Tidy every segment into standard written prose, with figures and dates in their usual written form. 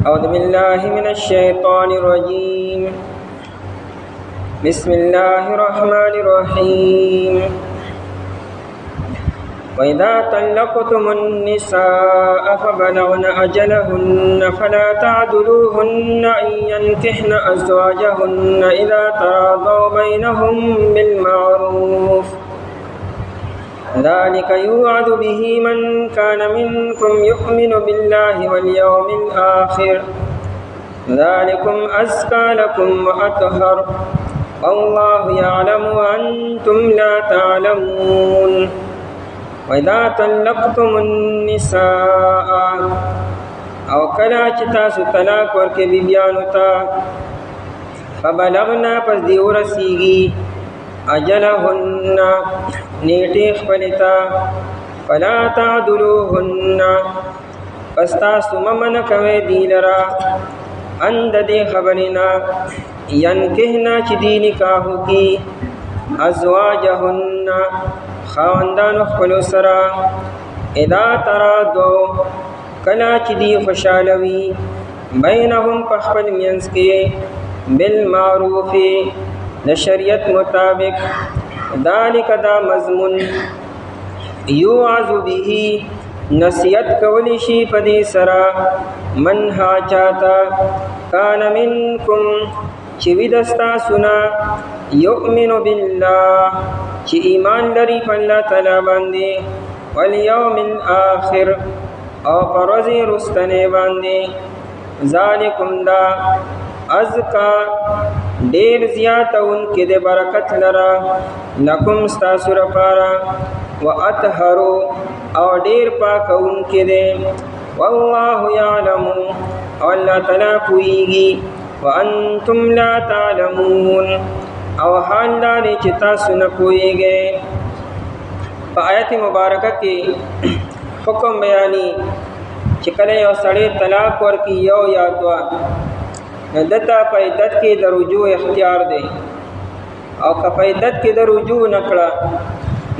أعوذ بالله من الشيطان الرجيم. بسم الله الرحمن الرحيم. وإذا طلقتم النساء فبلغن أجلهن فلا تعضلوهن أن ينكحن أزواجهن إذا تراضوا بينهم بالمعروف، ذلك يوعظ به من كان منكم يؤمن بالله واليوم الآخر، ذلكم أزكى لكم وأطهر، والله يعلم وأنتم لا تعلمون. وإذا طلقتم النساء او کلا چې تاسو طلاق ورکې بیبیانو ته، فبلغنا پس دی ورسیږي اجلهن نیټې خپلې ته، فلا تعدلوهن پس تاسو مه منع کوئ دی لره ان د دې خبرې نه ینکحن چې دی نکاح وکړي ازواجهن خاوندانو خپلو سره، اذا ترادو کله چې دی خوشحاله وي بینهم په خپل منځ کې بالمعروف د شریعت مطابق، ذالک دا مضمون یوعظ به نصیحت کولی شي په دې سره من ها چاته کان منکم چې وي د ستاسو نه یؤمن بالله چې ایمان لري په الله تعالی باندې، والیوم الاخر او په ورځ رستنې باندې، ذالکم دا ازکا ډیر زیاتونکې د برکت لره لکم ستاسو لپاره، واطهرو او ډیر پاکونکې دی، والله یعلم او الله تعالی پوهیږي، وانتم لا تعلمون او حال دا دی چې تاسو نه پوهیږئ. په آیت مبارکه کې حکم بیانی چې کله یو سړی طلاق ورکړي یو یا دوه، نو دته په عدت کې د رجوع اختیار دی، او که په عدت کې د رجوع نه کړه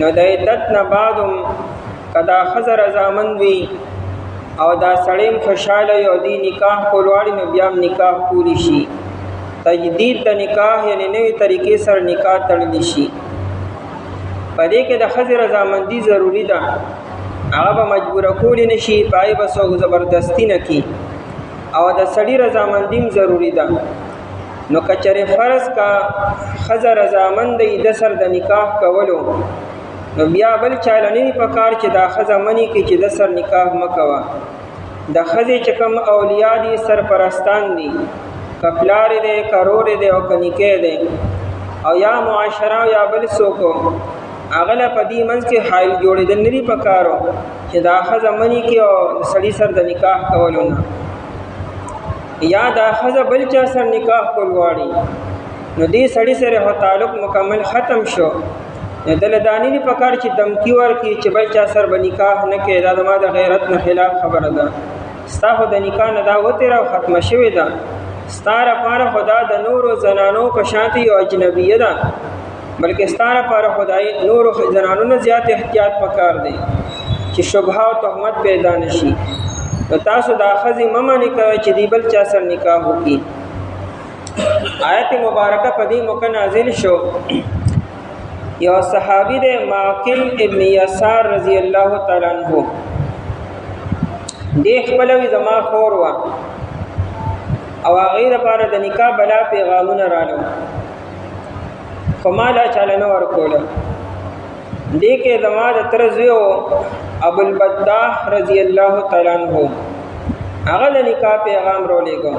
نو د عدت نه بعد هم که دا ښځه رضامند وي او دا سړی هم خوشحاله وي او دی نکاح کول غواړي نو بیا هم نکاح کولی شي. تجدید د نکاح یعنی نوې طریقې سره نکاح تړلی شي. په دې کې د ښځې رضامندي ضروري ده، هغه به مجبوره کولی نه شي، په هغې به څوک زبردستي نه کي، او د سړي رضامندي هم ضروري ده. نو که چېرې فرض کا ښځه رضامند دی د سر د نکاح کولو، نو بیا بل چاله نه وي په کار چې دا ښځه منې کړي چې د سر نکاح مه کوه. د ښځې چې کوم اولیا دي سرپرستان دي، که پلار دی که رور دی او که نیکه دی، او یا معاشره یا بل څوک، هغه له په دې منځ کې حایل جوړېدل نه دي په کارو چې دا ښځه منې کړي او د سړي سر د نکاح کولو نه، یا دا ښځه بل چا سر نکاح کول غواړي نو دې سړي سره هو تعلق مکمل ختم شو، نو دله دا نه دي په کار چې دمکي ورکړي چې بل چا سر به نکاح نه کوي، دا زما د غیرت نه خلاف خبره ده. ستا خو د نکاح نه دا وتېره او ختمه شوې ده، ستا لپاره خدا د نورو زنانو په شانتې یو اجنبیه ده، بلکې ستا لپاره خدای نورو زنانو نه زیات احتیاط پکار دی چې شبهه او تهمت پیدا نه شي. نو تاسو دا ښځې مه منې کوئ چې دی بل چا سره نکاح وکړي. آیت مبارکه په دې موقع نازل شو. یو صحابي دی معقل ابن یسار رضی الله تعالی عنہ، دې خپله وي زما خور وه او هغې دپاره د نکاح بلا پیغامونه رالو، خو ما لا چاله نه ورکوله. دې کې زما د تره زوی و ابوالبداح رضی الله تعالی عنہ، هغه د نکاح پیغام راولېږه،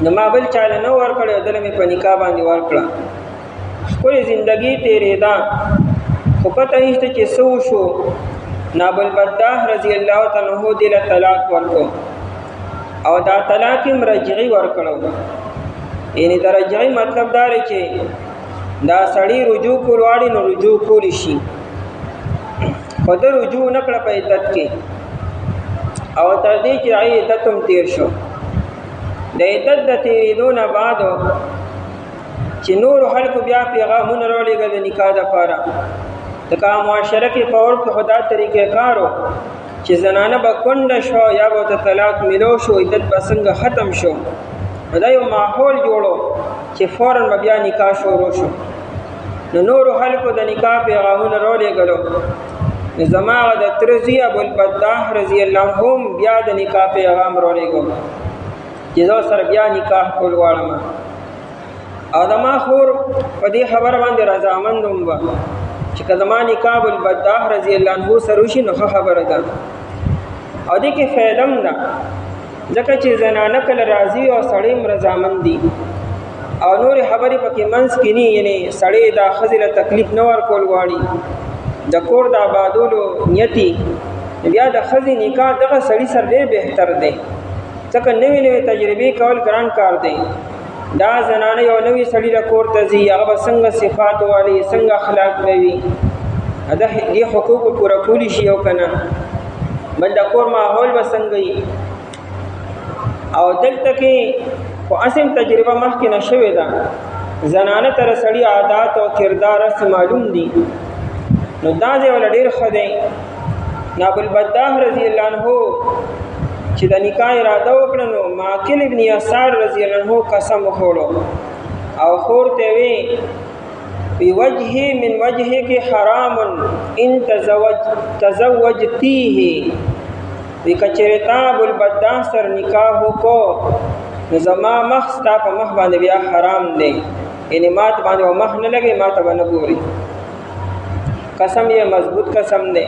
نو ما بل چاله نه ورکړی او دله مې په نکاح باندې ورکړه. ښکلې زندګي تېرېده، خو پته نشته چې څه وشو. نو ابوالبداح رضی الله تعالی عنہ دې له طلاق ورکړو، او دا طلاق هم رجعي ورکړو. یعنی دا رجعي مطلب دا دی چې دا سړی رجوع کول غواړي نو رجوع کولی شي، خو ده رجوع نه کړه په عدت کې، او تر دې چې هغې عدت هم تېر شو. د عدت د تېرېدو نه بعد چې نورو خلکو بیا پیغامونه راولېږل د نکاح دپاره، لکه معاشره کې په اور کې خدا طریقې کارو چې زنانه به کونډه شو یا به ورته طلاق میلو شو، عدت به څنګه ختم شو. دا یو ماحول جوړو چې فوراً به بیا نکاح شروع شو. نو نورو خلکو د نکاح پیغامونه راولېږلو. نو زما هغه د تره زوی ابوالبداح رضی الله عنه هم بیا د نکاح پیغام راولېږو چې زه سره بیا نکاح کول غواړم. او زما خور په دې خبره باندې رضامند هم وه چې که زما نکاح ابوالبداح رضی الله عنه سره وشي نو ښه خبره ده. او دې کې فایده هم ده ځکه چې زنانه کله راضي او سړی هم رضامند دي او نورې خبرې پکې منځ کې نه، یعنې سړی دا ښځې له تکلیف نه ورکول غواړي، د کور د آبادولو نیتي. بیا د ښځې نکاح دغه سړي سره ډېر بهتر دی ځکه نوې نوې تجربې کول ګران کار دی. دا زنانه یو نوې سړي له کور ته ځي، هغه به څنګه صفات والی، څنګه اخلاق به وي، دې حقوق به پوره کولی شي او که نه، بل د کور ماحول به څنګه وي. او دلته کې خو اسم تجربه مخکې نه شوې ده، زنانه ته د سړي عادات او کردار معلوم دي، نو دا ځای وله ډېر ښه دی. نو ابوالبداح رضی الله عنه چې د نکاح اراده وکړه نو معقل ابن یسار رضی الله عنه قسم وخوړو او خور ته وی بوجهه من وجهك حرام ان تزوجتيه، وی کچېرې تا ابوالبداح سره نکاح وکړو نو زما مخ ستا په مخ باندې بیا حرام دی، یعنې ما ته باندې مخ نه لګوي، ما ته به نه ګوري. قسم یې مضبوط قسم دی.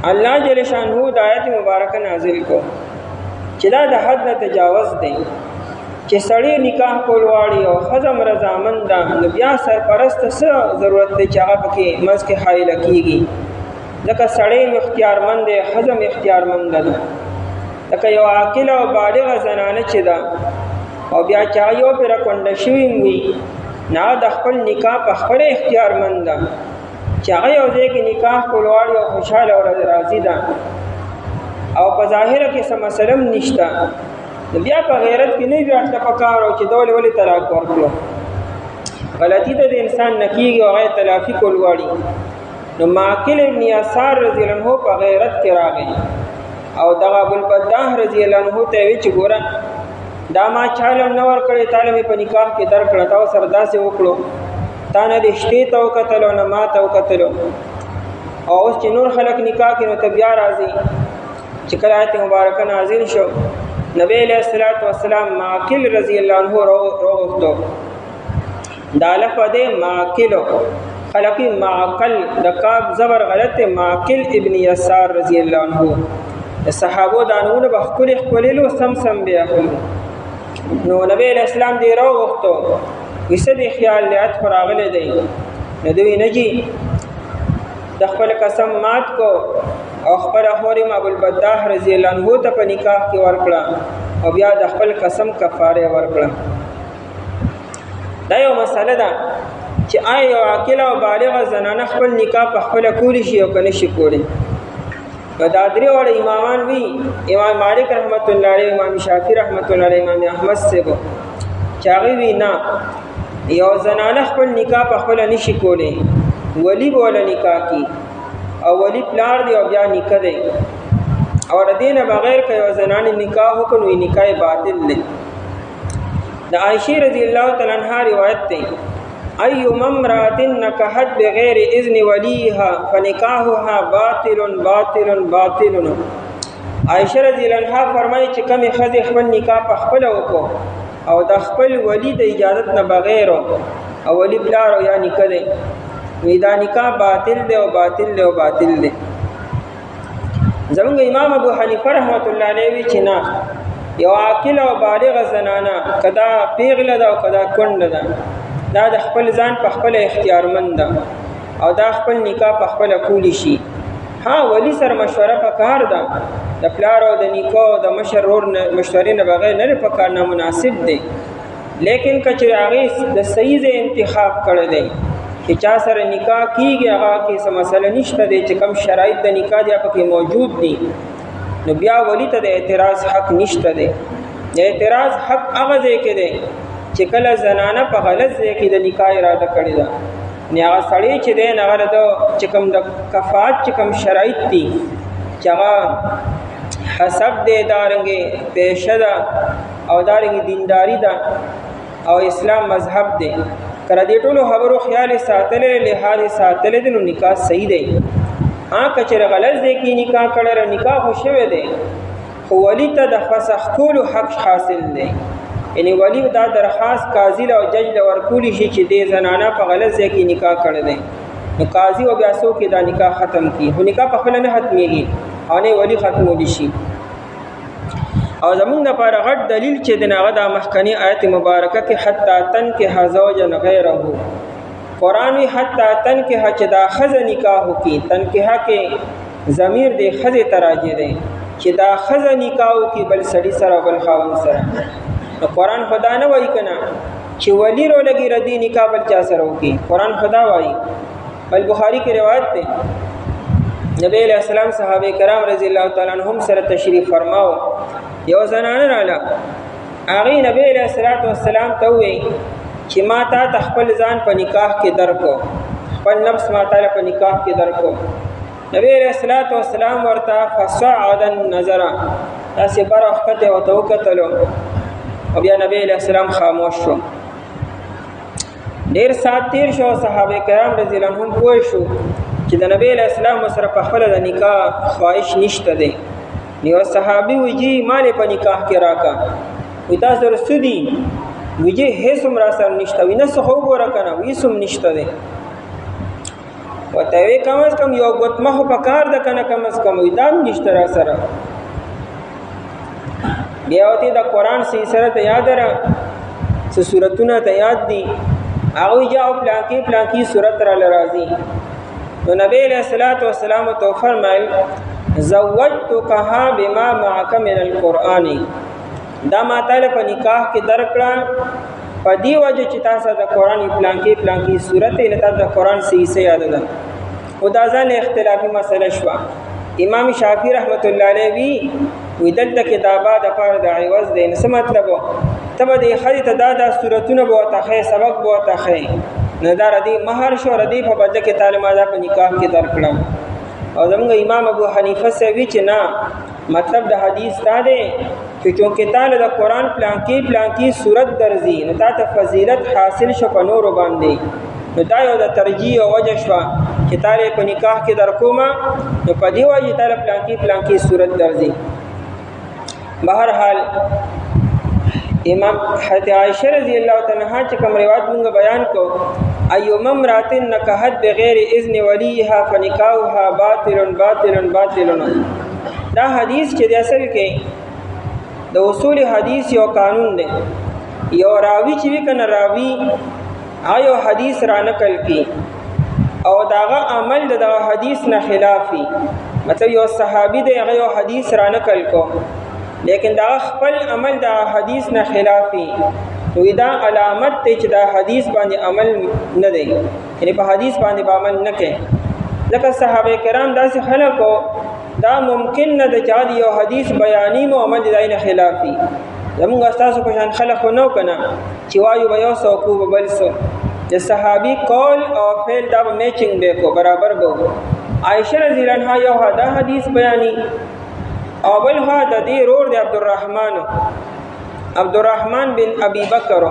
الله جل شانه د آیت مبارکه نازل کو چې دا د حد نه تجاوز دی چې سړی نکاح کول غواړي او ښځه هم رضامند ده، نو بیا سرپرست څه ضرورت دی چې هغه پکې منځ کې حایله کېږي. ځکه سړی هم اختیارمند دی، ښځه هم اختیارمنده ده. لکه یو عاقله او بالغه زنانه چې ده او بیا چې هغه یو پرې کونډه شوې هم وي نو هغه د خپل نکاح په خپله اختیارمند ده چې هغه یو ځای کې نکاح کول غواړي او خوشحاله او راضي ده او په ظاهره کې څه مسله هم نشته، نو بیا په غیرت کې نه بیا ورته پکار او چې دا ولې طلاق ورکړو. غلطي ته د انسان نه کېږي او هغه تلافي کول غواړي. نو معقل ابن یسار رضی الله عنه په غیرت کې راغی او دغه ابوالبداح رضی الله عنه ته وی چې ګوره دا ما چاله نه ورکړې، تاله مې په نکاح کې درکړه، تا سره داسې وکړو، تا نه دې شتې ته وکتلو نه ما ته وکتلو، او اوس چې نور خلک نکاح کوي نو ته بیا راځي. چې کله آیت مبارکه نازل شو نبی علیہ الصلوۃ والسلام معقل رضی الله عنه راوغوښتو. دا لفظ دی معقل، خلقی معقل د کاف زبر غلط دی، معقل ابن یسار رضی الله عنه. صحابو دا نومونه به ښکلي ښکلېلو سم بیا اخلو. نو نبی علیہ السلام دی راوغوښتو، وی څه دې خیال دی خو راغلی دی؟ نو دوی نه جي د خپل قسم مات کو او خپله خور یې ابوالبداح رضی الله عنه ته په نکاح کې ورکړه او بیا د خپل قسم کفاره ورکړه. دا یو مسله ده چې آیا یو عاقله او بالغه زنانه خپل نکاح په خپله کولی شي او که نه شي کولی؟ نو دا درې واړه امامان وي، امام مالک رحمت الله علیه، امام شافعي رحمت الله علیه، امام احمد صاحب، چې هغوی وي نه یو زنانه خپل نکاح په خپله نشي کولی، ولی به وله نکاح کی او ولی پلار دی او بیا نکاح دی او د دې نه بغیر که یو زنانه نکاح وکړي نو نکاح باطل دی. د عایشې رضی الله تعالی عنها روایت دی ایما امرأة نکحت بغیر اذن ولیها فنکاحها باطل باطل باطل. عایشہ رضی الله عنها فرمایي چې کومې ښځې خپل نکاح په خپله وکړو او د خپل ولی د اجازت نه بغیر او ولی پلار او یا نکاح دی، وی دا نکاح باطل دی او باطل دی او باطل دی. زمونږ امام ابو حنیفه رحمت الله علیه وی چې نه، یو عاقله او بالغه زنانه کدا پیغله ده او کدا کونډه ده، دا د خپل ځان په خپله اختیارمند ده او دا خپل نکاح په خپله کولی شي. ها ولی سره مشوره پکار ده، د پلار او د نیکه او د مشر ورور مشورې نه بغیر نه پکار، نامناسب دی. لیکن که چېرې هغې د صحیح ځای انتخاب کړی دی چې چا سره نکاح کېږي هغه کې څه مسله نشته دی، چې کوم شرایط د نکاح دی پکې موجود دي، نو بیا ولی ته د اعتراض حق نشته دی. د اعتراض حق هغه ځای کې دی چې کله زنانه په غلط ځای کې د نکاح اراده کړې ده، نو هغه سړی چې دی هغه د چې کوم د کفات چې کوم شرایط دي چې هغه حسب دی، دارنګې پیشه ده او دارنګې دینداری ده او اسلام مذهب دی. کله دې ټولو خبرو خیال ساتلی، لحاظ ساتلی دی، نو نکاح صحیح دی. که چېرې غلط ځای کې نکاح کړی، نکاح خو شوی دی خو ولی ته د فسخ کولو حق حاصل دی. یعنی ولی دا درخواست قاضي له او جج له ورکولی شي چې دې زنانه په غلط ځای کې نکاح کړی دی، نو قاضي و بیا څوک دا نکاح ختم کړي. خو نکاح په خپله نه ختمېږي او نه ولی ختمولی شي. او زمونږ دپاره غټ دلیل چې دی هغه دا مخکني آیت مبارکه کې حتی تنکح زوجا غیره، قرآن وی حتی تنکح چې دا ښځه نکاح وکړي. تنکح کې ضمیر دی ښځې ته راجع دی چې دا ښځه نکاح وکړي بل سړي سره بل خاوند سره. نو قرآن خدا نه وایي که نه چې ولی رو لګي ردی نکاح بل چا سره وکړي، قرآن خدا وایي. بل بخاری کې روایت دی نبی علیہ السلام صحابه کرام رضی الله تعالی عنهم سره تشریف فرماو، یو زنانه رااله، هغې نبی علیہ السلام ته وویل چې ما تا ته خپل ځان په نکاح کې درکو، خپل نفس ما تا په نکاح کې درکو. نبی علیہ السلام ورته فصعد النظر، داسې بره ښکته ورته وکتلو او بیا نبی علیہ السلام خاموش شو. ډېر ساعت تیر شو، صحابه کرام رضی الله عنهم پوه شو چې د نبی علیہ السلام سره په خپله د نکاح خواهش نشته دی. یو صحابي وایي جی مالې په نکاح کې راکا، وایي تا سره څه دي؟ وایي جی هېڅ هم را سره نشته. وایي نه څه خو وګوره که نه، هېڅ هم نشته دی. ورته وایي کم از کم یو ګوتمه خو په کار ده که نه، کم از کم وایي دا هم نشته را سره. بیا ورته د قرآن سلسله ته یاد را څه صورتونه ته یاد دي، هغه وایي جا او پلانکې پلانکې صورت راله راځي. نو نبی علیہ السلام ته فرمایل زوجتکها بما معک من القرآن، دا ما تعالی په نکاح کې درکړه په دې وجه چې تاسو د قرآن پلانکې پلانکې صورت یې نه تاسو د قرآن صحیح یاد ده. خو دا ځان اختلافي مسله شوه. امام شافعي رحمت الله علیه وی دلته کې دا با د پاره د عوض دی. څه مطلب و؟ ته به دې ښځې ته دا صورتونه به ورته ښیې، سبق به ورته ښیې، نه دا ردی مهر شو، ردی په بدله کې تعالی ما دا په نکاح کې درکړم. او زمونږ امام ابو حنیفه صاحب وی چې نه، مطلب د حدیث دا دی چې چونکې تعالی د قرآن پلانکې پلانکې صورت درځي، نو تا ته فضیلت حاصل شو په نورو باندې. نو دا یو د ترجیح او وجه شوه چې تعالی په نکاح کې درکومه، نو په دې وجه تعالی پلانکې پلانکې صورت درځي. بہرحال امام حضرت عائشہ رضی اللہ تعالی عنہا چې کوم روایت موږ بیان کو، ایوم امرأة نکحت بغیر اذن ولیها فنکاحها باطل باطل باطل. دا حدیث چې د اصل کې د اصول حدیث یو قانون دی. یو راوی چې وی کنه راوی آیو حدیث را نقل کی او داغه عمل دغه حدیث نه خلافی، مطلب یو صحابی دی هغه یو حدیث را نقل کو لیکن دا خپل عمل دا حدیث نه خلافی، وی دا علامت ته چې دا حدیث باندې عمل نه دی، یعنی په حدیث باندې عمل نه کوي. ځکه صحابه کرام داسې خلکو دا ممکن نه ده چې یو حدیث بیانی مو عمل دی نه خلافی. زمونږ استاسو په شان خلک خو نو کنه چې وایو به یو څوک به بل څه، د صحابي قول او فعل دا به میچنګ به کو برابر به. عائشہ رضی الله عنها یو دا حدیث بیانی او بل ها د دې رور دی عبدالرحمن بن ابي بکر،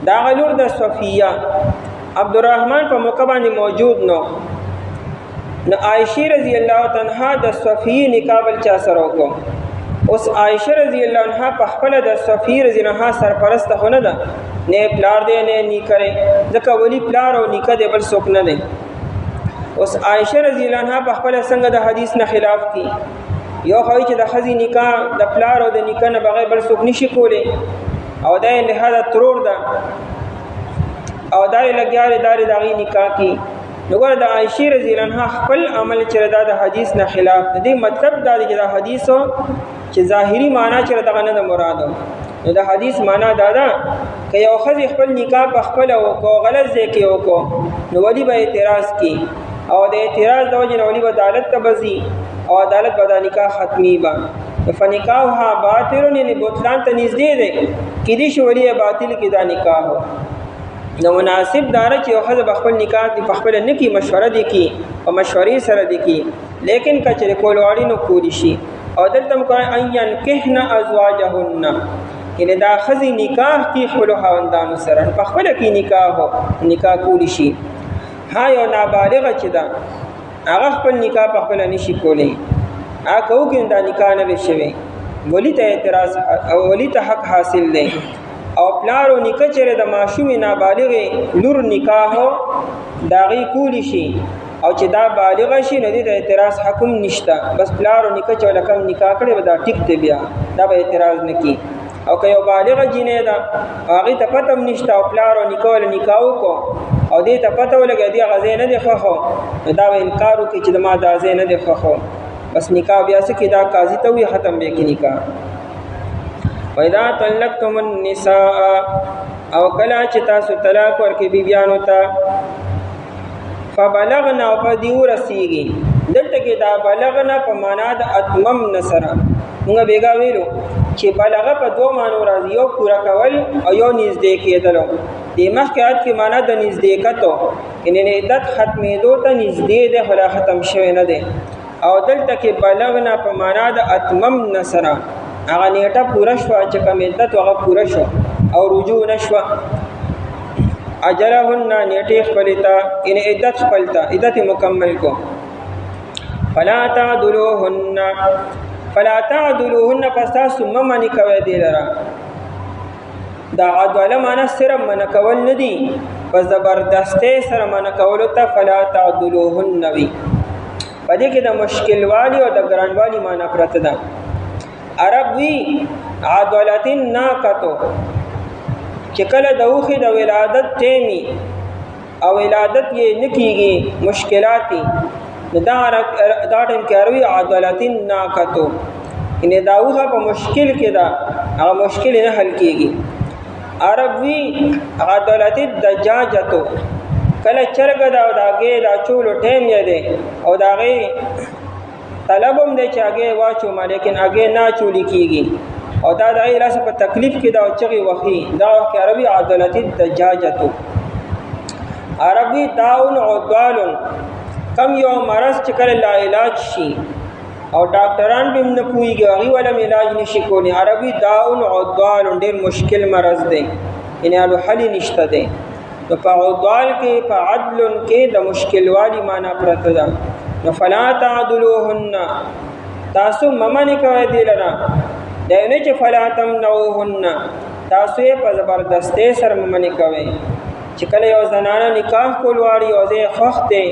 دا غلور د صفیه. عبدالرحمن په موقع باندې موجود نو عائشہ رضی الله عنها د صفیه نکاح بل چا سره وکړو. اوس عائشہ رضی الله عنها په خپل د صفیه رضی الله عنها سرپرست خونه ده، نه پلار دی نه نیکره، ځکه ولی پلار او نیکه دی بل څوک نه دی. اوس عائشہ رضی الله عنها په خپل څنګه د حدیث نه خلاف کی، یو خوای چې د خزي نکاح د پلار او د نیکه نه بغیر بل څوک نشي کولی، او دا لهدا ترور ده او دا لګیاري داري دغه نکاح کی. نو ګوره د عائشہ رضی الله عنها خپل عمل چې د حدیث نه خلاف دی. مطلب دا دی چې د حدیثو چې ظاهری معنی چې دغه نه مراد، نو د حدیث معنی دا ده که یو خزي خپل نکاح په خپل او غلط ځای کې وکړو نو ولی به اعتراض کی، او د اعتراض د وجه نه ولی به عدالت ته بځي او عدالت به د نکاح ختمی با. فنکاحها باطل، یعنی بطلان ته نږدې دی، کیدای شي ولی باطل کې دا نکاح هو. نو مناسب داره چې یو خزه خپل نکاح دی په خپل نه کی، مشوره دی کی او مشورې سره دی کی، لیکن کچره کول واړي نو کولی شي. او دلته مکوای ان ينكحن ازواجهن یعنی دا خزي نکاح کی خپل خاوندانو سره په خپل کې نکاح کولی شي. ها یو نابالغ چې دا هغه خپل نکاح په خپل نشي کولی، هغه کوم دا نکاح نه شوی، ولی ته اعتراض او ولی ته حق حاصل دی. او پلارو نکاح چره د ماشوم نابالغ لور نکاح داغي کولی شي، او چې دا بالغ شي نو د اعتراض حکم نشته. بس پلارو نکاح چې لکم نکاح کړي ودا ټیک دی، بیا دا به اعتراض نکي. او که یو بالغ جنې دا هغه ته پته نشته او پلارو نکاح کو او دې ته پته ولګي دی غزې نه دی خو دا به انکار وکړي چې ما دا غزې نه دی خو بس نکاح بیا سکه دا قاضي ته وي ختم به کې نکاح. وَإِذَا طَلَّقْتُمُ النِّسَاءَ او کله چې تاسو طلاق ورکړي بیبيانو ته فبلغنا فدیو رسیږي. دلته کې دا بلغنا په معنا د اتمم نصر موږ بیګا ویلو چې بلغه په دوه معنی راځي، یو پورا کول او یو نږدې کېدل. د مخکې کې معنا د نږدې کتو ان عدت ختمېدو ته نږدې ده، خلا ختم شوی نه ده. او دلته کې بلغنا په معنا د اتمم نصر هغه نیټه پورا شو چې کوم عدت هغه پورا شو او رجوع نشو. اجلهن نیټه خپلتا ان عدت خپلتا عدت مکمل کو. فلا تعدلوهن فاستاسو ممنی کوي دی لرا. دا عدل معنا صرف من کول ندی، پس زبردستی سره من کول ته فلا تعدلوهن وی. پدې کې د مشکل والی او د ګران والی معنا پرته ده. عرب وی عدلتن ناقتو چې کله د اوخې د ولادت ټیمی او ولادت یې نکیږي مشکلاتی نو دا ټیم کې اروي عدالتین ناقتو ان دا اوخه په مشکل کې دا هغه مشکل نه حل کیږي. عرب وی عدالت الدجاجتو کله چرګ دا داګه دا چولو ټیم یې دی او داغه طلبم دی چې هغه واچو ما لیکن هغه نه چولی کیږي او دا د ایلاس په تکلیف کې دا چغي وخی دا کې عربي عدالت الدجاجتو. عربي داون عدوال کم یو مرض چې کله لا علاج شي او ډاکټران به نه پويږي هغه ولا علاج نشي کولی. عربي داون عدوال ډېر مشکل مرض دی، یعنی له حل نشته دی. نو په عدوال کې په عدل کې د مشکل والی معنا پرته ده. نو فلا تعدلوهن تاسو ممنه کوي دی لرا دونه چې فلا تمنعوهن تاسو یې په زبردستی سره ممنه کوي. چې کله یو زنانه نکاح کول واړي او زه خوخته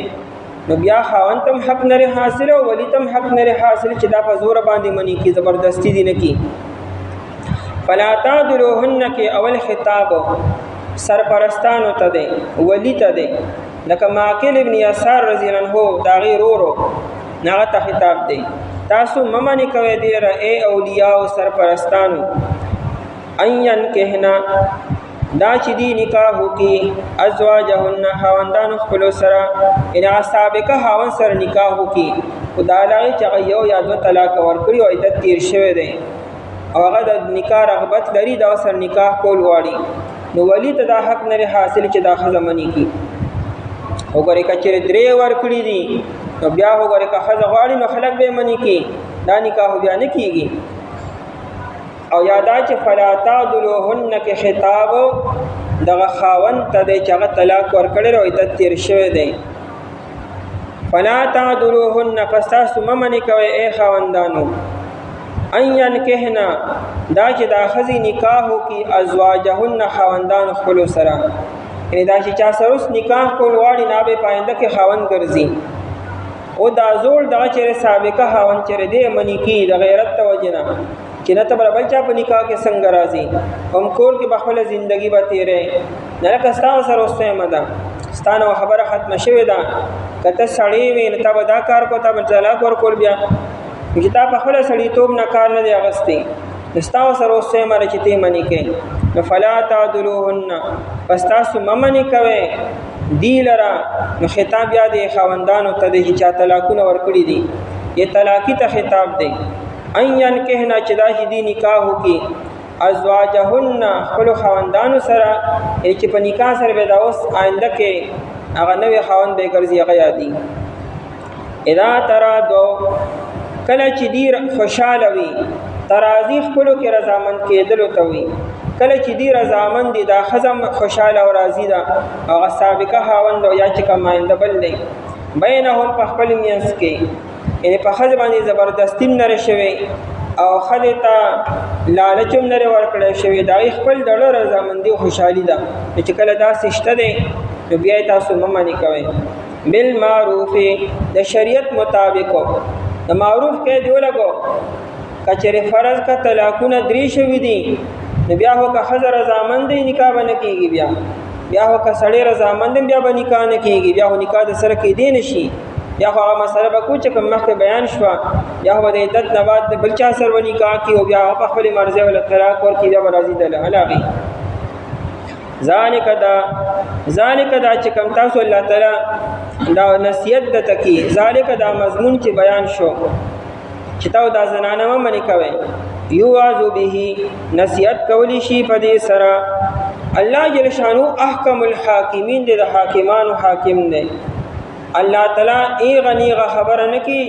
نو بیا خاوند تم حق نه حاصل او ولی تم حق نه حاصل چې دا په زور باندې منی کی زبردستی دي نه کی. فلا تعدلوهن کې اول خطاب سرپرستانو ته دی، ولی ته دی. لکه ماکل ابن یسار رضی الله عنه دا غیر ورو نغه ته خطاب دی. تاسو ممنه کوي دی را اے اولیاء او سرپرستانو اين کہنا دا چې دی نکاح کی ازواجهن خاوندانو خپل سره ان سابقه خاوند سره نکاح کی خدای لغه چې یو یا دو طلاق ورکړي او عدت تیر شوی دی او هغه د نکاح رغبت لري دا سره نکاح کول واړي نو ولی ته دا حق نه حاصل چې دا خزمنی کی. وګوره کچره درې ورکړي دي نو بیا وګوره که خزه غواړي نو خلک به منی کی دا نکاح بیا نه کیږي. او یادا چې فلا تعدلوهن کې خطاب دغه خاوند ته د چغه طلاق ورکړي او عدت تیر شوی دی. فلا تعدلوهن فاستاسو ممنه کوي اے خاوندانو اين کہنا دا چې دا خزي نکاح کی ازواجهن خاوندان خپل سره یعنی دا چې چا سره نکاح کول واړي نه به پاینده کې خاوند ګرځي او دا زول دا چې سابقه خاوند چره دی منی کی د غیرت توجنه چې نه ته بل چا په نکاح کې څنګه راځي هم کور کې بخپل ژوندۍ به تیرې نه لکه ستاسو سره اوسه مده ستانه خبره ختم شوه دا کته سړی وین ته ودا کار کو ته طلاق ورکول بیا کتاب خپل سړی توب نه کار نه دی اغستی ستاسو سره اوسه مره چې ته منی کې نو فلا تعدلوهن پستاسو ممنی کوي دی لرا نو خطاب یاد خاوندانو ته د چا طلاقونه ورکړي دي یہ طلاقی ته خطاب دی. اين کہنا چې دا چې دی نکاح کی ازواجهن خپل خاوندانو سره چې په نکاح سره به دا اوس آینده کې هغه نوې خاوند به ګرځي هغه یادي. اذا ترادو کله چې دی خوشاله وي تراضی خپلو کې رضامند کېدلو ته وي کله چې دی رضامند دي دا خزم خوشاله او راضي ده هغه سابقه خاوند او یا چې کماینده بل دی بینهم په خپل منځ کې یعنی په ښځه باندې زبردستی نه شوی او ښځې ته لالچ هم نه ورکړی شوی د هغې خپل د زړه رضامندي او خوشحالي ده نو چې کله داسې شته دی نو بیا یې تاسو مه منې کوئ بالمعروف د شریعت مطابق د معروف کې دی ولګو که چېرې فرض که طلاقونه 3 شوي دي نو بیا خو که ښځه رضامند دی نکاح به نه کېږي بیا خو که سړی رضامند دی بیا به نکاح نه کېږي بیا خو نکاح د سره کېدی نه شي بیا خو هغه مسله به کو چې کوم مخکې بیان شوه بیا خو به د عدت نه بعد بل چا سره به نکاح کړي او بیا په خپلې مرضۍ وله طلاق ورکړي بیا به راځي د هغې ذالک دا چې کوم تاسو الله تعالی دا نصیحت درته کوي ذالک دا مضمون چې بیان شو چې تاسو دا زنانه مه منې کوئ یوعظ به نصیحت کولی شي په دې سره الله جل شانو احکم الحاکمین دی د حاکمانو حاکم دی الله تعالی ایغه نیغه خبره نه کی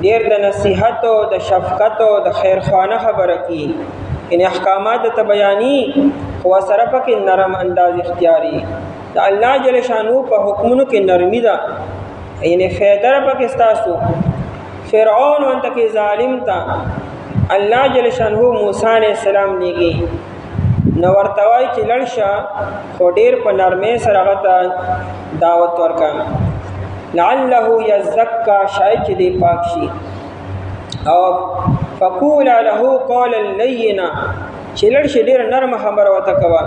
ډیر د نصیحت او د شفقت او د خیرخوانه خبره کی ان احکامات ته بیانی خو سره پکې نرم انداز اختیاري د الله جل شانو په حکمونو کې نرمي ده یعنی فیدر پکې تاسو فرعون وانت کې ظالم تا الله جل شانو موسی علیہ السلام لګي نو ورته وای چې لړشه خو ډیر په نرمۍ سره غته دعوت ورکړه لعله یزکا شاید چې دی پاک شي او فقول له قولا لینا چې لړشه ډیر نرم خبره وته کوه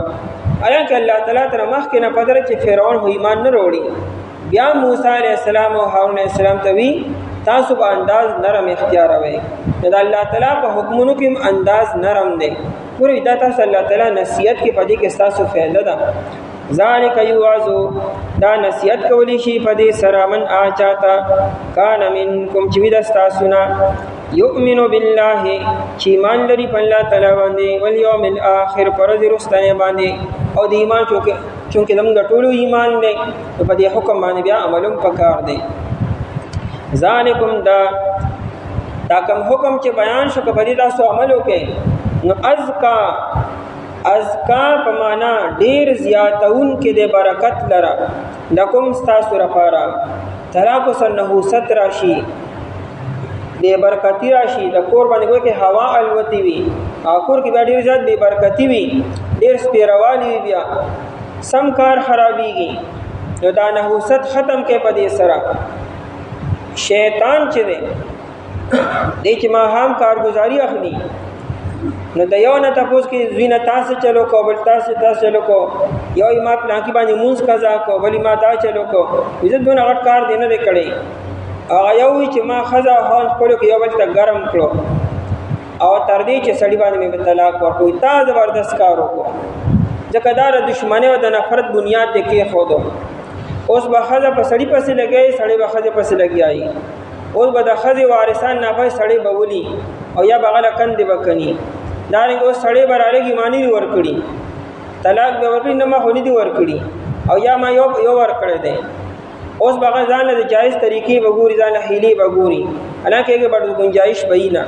الکه الله تعالی تر مخکې نه پدره چې فرعون هو ایمان نه وروړي بیا موسی علیہ السلام او هارون علیہ السلام ته وی تاسو په انداز نرم اختیاروي دا الله تعالی په حکمونو کې انداز نرم دی پوری دا تاسو الله تعالی نصیحت کې پدې کې تاسو فائدہ ده ذالک یوعظ دا نصیحت کولی شي په دې سره من اچاتا کان منکم چې ودا تاسو نه یؤمن بالله چې ایمان لري په الله تعالی باندې ول یوم الاخر پر ورځ باندې او د ایمان چونکه موږ ټول ایمان دی په دې حکم باندې بیا عملوم پکار دی ذالکم دا کوم حکم چې بیان شو په دې تاسو عمل وکړئ نو ازکا په معنا ډیر زیاتون کې د برکت لره لکم تاسو لپاره طلاق سنه ست راشي د برکتی راشي د کور باندې کوي کې هوا الوتی وي او کور کې ډیر زیات د برکتی وي ډیر سپیروالي بیا سم کار خرابيږي نو دا نحوست ختم کې په دې سره شیطان چې دی دې چې ما هم کارگزاری اخلي نو د یو نه تاسو کې زوینه تاسو چلو کو بل تاسو چلو کو یو ما پلان کې باندې مونږ قضا کو بلی ما تا چلو کو عزت دونه غټ کار دی نه کړي هغه یو چې ما خزا هان خپل کې یو بل ته ګرم کړو او تر دې چې سړی باندې مې طلاق ورکوي تا زبردست کار وکړو ځکه دا د دشمنی او د نفرت بنیاد دې کې خودو اوس به خزا په سړی پسې لګي سړی به خزا پسې لګي اوس به د خزا وارثان نه به سړی به ولي او یا بغل کندې بکني دارنګ اوس سړی به راړي مانی دی ورکړي طلاق به ورکړي نه ما هونی دی ورکړي او یا ما یو ورکړی دی اوس بغه ځان له جایز طریقې وګوري ځان له هیلې وګوري حالانکه کې بڑو گنجائش بېنا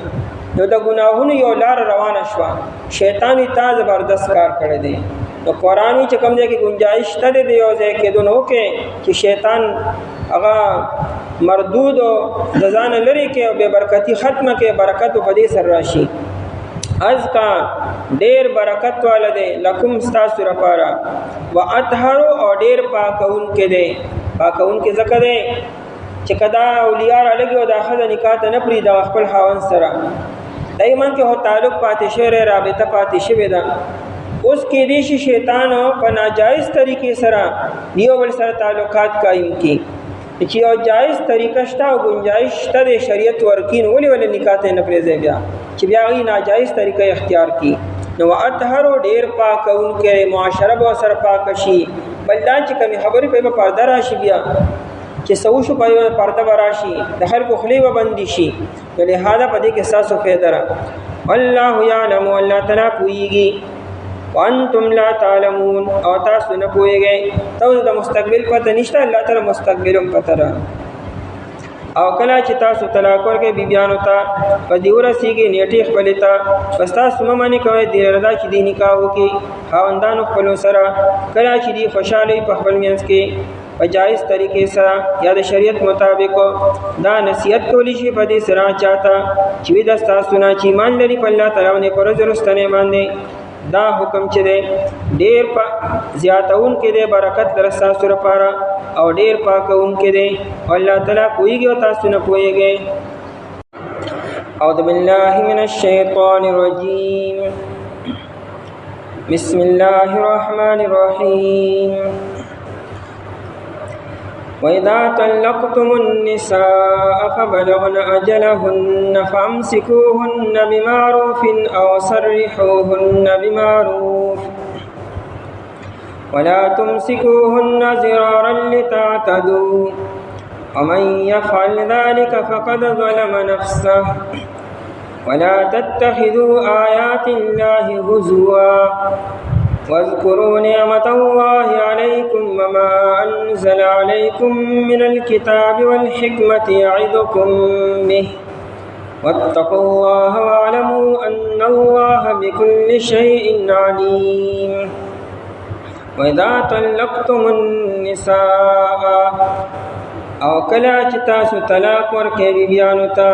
نو د ګناهونو یو لار روانه شو شیطان تا زبردست کار کړی دی نو قرآن چې کوم ځای کې گنجائش تد دی او ځای کې دونو کې چې شیطان هغه مردود او د ځان لري کې او به برکتی ختمه کې برکت په دې سر راشي ازکا ډیر برکت والا دی لکم استاسو لپاره واطهر او ډیر پاکون کې دی پاکون کې ذکر دی چې کدا اولیاء را لګي او داخله نکاح ته نه پری د خپل خاوند سره دایمن کې هو تعلق پاتې شوی رابطه پاتې شوی ده اوس کې دې شیطان په ناجایز طریقې سره یو بل سره تعلقات قائم کی چې یو جایز طریقه شته او گنجائش شته د شریعت ورکین ولې نکاح ته نه پریږدي بیا چې بیا غي ناجایز طریقه اختیار کی نو اطهر ډیر پاکون کې معاشره به سره پاک شي بلدا چې کوم خبرې په پرده راشي بیا چې سو شو په پرده راشي د خلکو خلی و بندي شي لہذا په دې کې اساسو فائدہ را الله يعلم الله تعالی پويږي وانتم لا تعلمون او تاسو نه پوهیږئ تاسو د مستقبل پته نشته الله تعالی مستقبلم پته را او کله چې تاسو طلاق ورکړئ بیبیانو ته په دې ورسیږي نیټې خپلې ته بس تاسو مه منې کوئ دې رضا چې دې نکاح وکړي خاوندانو خپلو سره کله چې دې خوشحاله وي په خپل منځ کې په جایز طریقې سره یا د شریعت مطابق دا نصیحت کولی شي په دې سره چاته چې وي د ستاسو نه چې ایمان لري په الله تعالی باندې په ورځ وروستنۍ باندې دا حکم چې دی ډېر زیاتونکی دی برکت در ستاسو لپاره او ډېر پاکونکی دی او الله تعالی پوهېږي او تاسو نه پوهېږئ. اعوذ بالله من الشیطان الرجیم بسم الله الرحمن الرحیم وَإِذَا طَلَّقْتُمُ النِّسَاءَ فَبَلَغْنَ أَجَلَهُنَّ فَأَمْسِكُوهُنَّ بِمَعْرُوفٍ أَوْ سَرِّحُوهُنَّ بِمَعْرُوفٍ وَلَا تُمْسِكُوهُنَّ ضِرَارًا لِتَعْتَدُوا وَمَنْ يَفْعَلْ ذَلِكَ فَقَدْ ظَلَمَ نَفْسَهُ وَلَا تَتَّخِذُوا آيَاتِ اللَّهِ هُزُوًا واذكروا نعمة الله عليكم وما أنزل عليكم من الكتاب والحكمة يعظكم به واتقوا الله واعلموا أن الله بكل شيء عليم. وإذا طلقتم النساء او کلا چې تاسو طلاق ورکړئ بیبیانو ته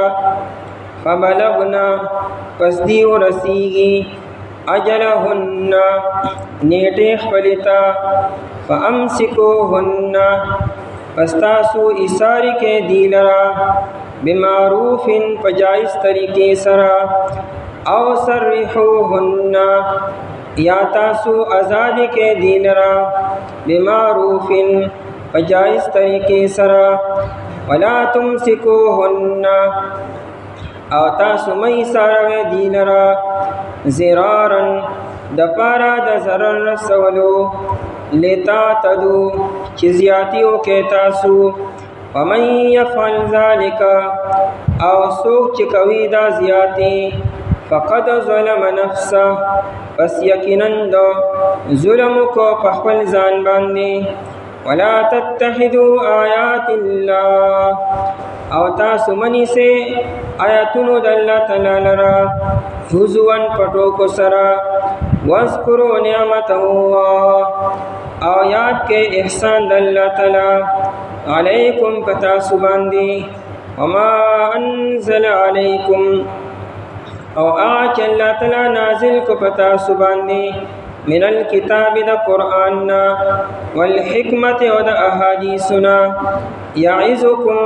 فبلغنا پس دی ورسیږي اجلهن نیټې خپلې ته فامسکوهن پس تاسو ایثارې کې دی لره بمعروف په جایز طریقې سره او سرحوهن یا تاسو آزادې کې دی لره بمعروف په جایز طریقې سره ولا تمسکوهن او تاسو مې سره دی لره زرارن د پارا د ضرر رسولو لتا تدو چې زیاتیو کې تاسو ومن يفعل ذلك او څوک چې کوي دا زیاتی فقد ظلم نفسه پس یقینا ظلم کو په خپل ځان باندې ولا تتخذوا آیات الله او تاسو منی سے آیاتونو د الله تعالی لرا حضوان پټو کو سرا واذکروا نعمت الله او یاد کې احسان د الله تعالی علیکم پتا سباندی وما انزل علیکم او آج اللہ تعالی نازل کو پتا سباندی من الكتاب دا قرآن والحکمت و دا احادیثنا یعظکم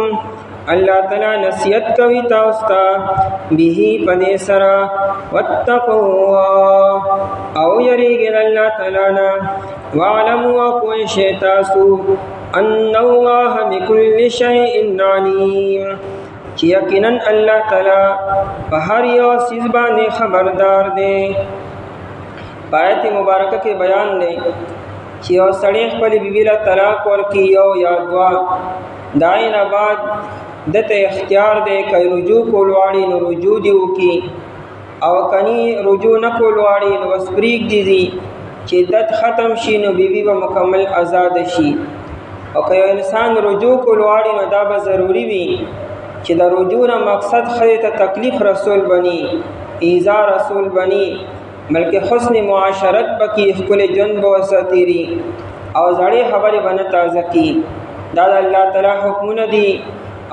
اللہ تعالی نصیحت کوي تاسو ته به پدې سره واتقوا الله او یریږئ الله تعالی نه واعلموا کوئی شی تاسو ان الله بكل شيء علیم چې یقینا الله تعالی په هر یو چیز باندې خبردار دی. آیت مبارکه کې بیان دی چې یو سړی خپل بیبي له طلاق ورکړي یو یا دوه داینه بعد دته اختیار دی که رجوع کول غواړي نو رجوع دې وکړي او کني رجوع نه کول غواړي نو بس پرېږدي چې عدت ختم شي نو بیبي به مکمل آزاد شي. او که یو انسان رجوع کول غواړي نو دا به ضروري وي چې د رجوع نه مقصد ښځې ته تکلیف رسول بني ایذا رسول بني بلکې حسن معاشرت پکې ښکلی ژوند به ورسره تېري او زړې خبرې به نه تازه کړي. دا د الله تعالی حکمونه دي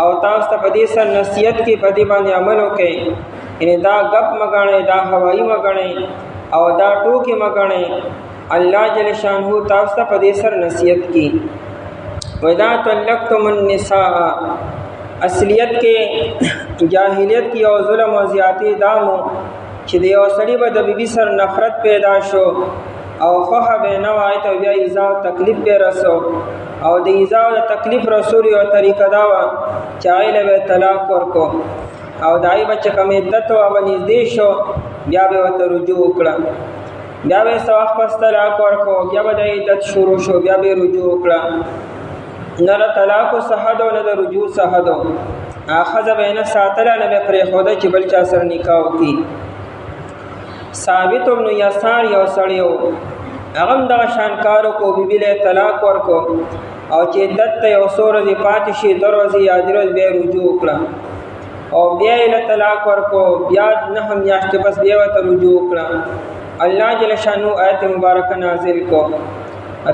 او تاسو ته په دې سر نصیحت کې په دې باندې عمل وکړئ. یعنې دا ګپ مه ګڼئ دا هوایي مه ګڼئ او دا ټوکې مه ګڼئ. الله جل شانه تاسو ته په دې سر نصیحت کړي. وَإِذَا طَلَّقْتُمُ النِّسَاءَ اصلیت کې جاهلیت کې او ظلم او زیاتې دامو چې د یو سړي به د بیبي سره نفرت پیدا شو او خوښه به نه وای ته بیا ایذا او تکلیف به رسو او د ایذا او تکلیف رسول یو طریقه دا وه چې هغې له به طلاق ورکو او د هغې به چې کوم عدت وه به نږدې شو بیا به ورته رجوع وکړه بیا به یې څه وخت پس طلاق ورکو بیا به د عدت شروع شو بیا به یې رجوع وکړه. نه د طلاقو څه حد او نه د رجوع څه حد و. ښځه به یې نه ساتله نه به یې پرېښوده چې بل چا سره نکاح وکړي. ثابت بن یسار یو سړی و هغه هم دغه شان کار وکړو بیبي له طلاق ورکړو او چې عدت ته یو څو ورځې پاتې شي 2 ورځې یا 3 ورځې بیا رجوع وکړه او بیا یې له طلاق ورکو بیا 9 میاشتې بس بیا ورته رجوع وکړه الله جل شانو آیت مبارکه نازل کو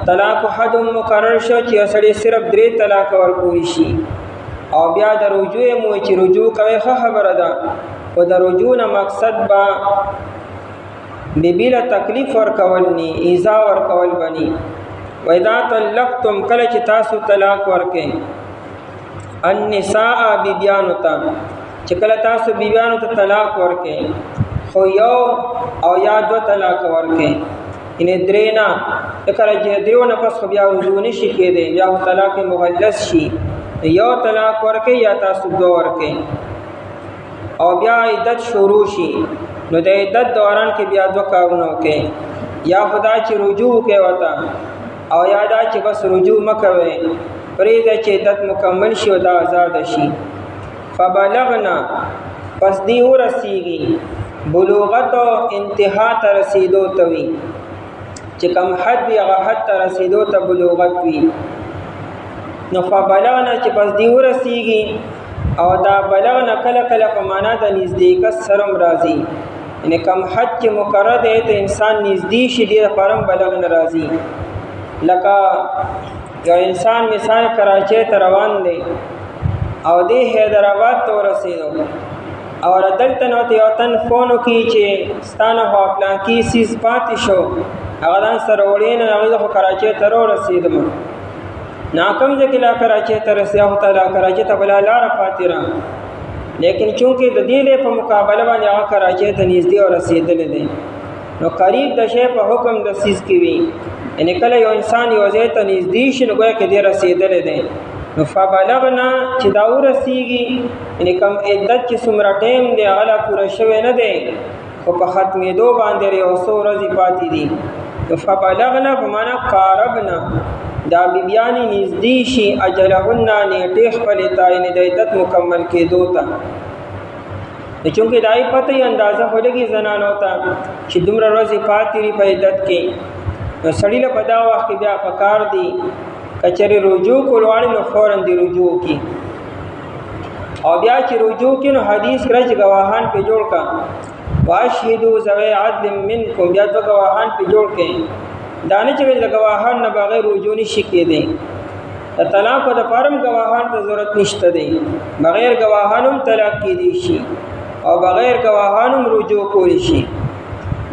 طلاق حد مقرر شو چې سړی صرف 3 طلاق ورکوي شي او بیا د رجوع مو چې رجوع کوي خبره ده او د رجوع نه مقصد با بلا تکلیف ورکول ني ایذا ورکول بني وإذا طلقتم کله چې تاسو طلاق ورکئ النساء بیبیانو ته چې کله تاسو بیبیانو ته طلاق ورکئ خو یو او یا 2 طلاق ورکئ ان درینا کله چې دریو نه پس بیا رجوع نشي کېدی یا طلاق مغلظ شي یو طلاق ورکئ یا تاسو 2 ورکئ او بیا عدت شروع شي نو د عدت دوران کې بیا 2 کارونه وکئ یا خدا چې رجوع کوي وتا او یادا چې بس رجوع مکوي پرېږده چې عدت مکمل شي او دا آزاد شي فبلغنا پس دی ورسیږي بلوغت او انتها ته رسیدو ته وي چې کم حد وي هغه حد ته رسیدو ته بلوغت وي نو فبلغنا چې پس دی ورسیږي او دا بلغنا کله کله په معنا د نزدېکت سره راځي یعنی کم حد چې مقرر دی ته انسان نزدې شي ډېر پرم بلغنا راځي لکه یو انسان مثال کراچۍ ته روان دی او دی حیدرآباد ته ورسېدو او دلته نو ته یو تن فون وکړي چې ستانه خوا پلانکي سیز پاتې شو هغه ځان سره وړی نه هغې زه خو کراچۍ ته ورسېدم ناکم ځای کې لا کراچۍ ته رسېږه خو ته لا کراچۍ ته بله لاره پاتې را لیکن چونکې د دې په مقابله باندې هغه کراچۍ ته نږدې ورسېدلی دی نو قریب د شی په حکم د سیز کې وي یعنی کله یو انسان یو ځای ته نږدې شي نو ګویا کې دی رسېدلی دی نو فبلغنا چې دا ورسېږي یعنی کم عدت چې څومره ټایم دی هغه لا پوره شوی نه دی خو په ختمېدو باندې یو څو ورځې پاتې دي نو فبلغنا په معنا قاربنا دا بیبیانې نږدې شي اجلهن نیټې خپلې ته یعنې د عدت مکمل کېدو ته چونکې دا یې پته یې اندازه خو لګي زنانو ته چې دومره ورځې پاتې دي په عدت کې نو سړی له په دا وخت کې بیا پکار دي که چېرې رجوع کول غواړي نو فوراً دې رجوع کړي او بیا چې رجوع کړي نو حدیث کړی چې ګواهان پې جوړ کړه واشهدو ذوی عدل منکم بیا 2 ګواهان پې جوړ کړي دا نه چې د ګواهان نه بغیر رجوع نشي کېدی د طلاقو دپاره هم ګواهان ته ضرورت نشته دی بغیر ګواهانو هم طلاق کېدی شي او بغیر ګواهانو هم رجوع کولی شي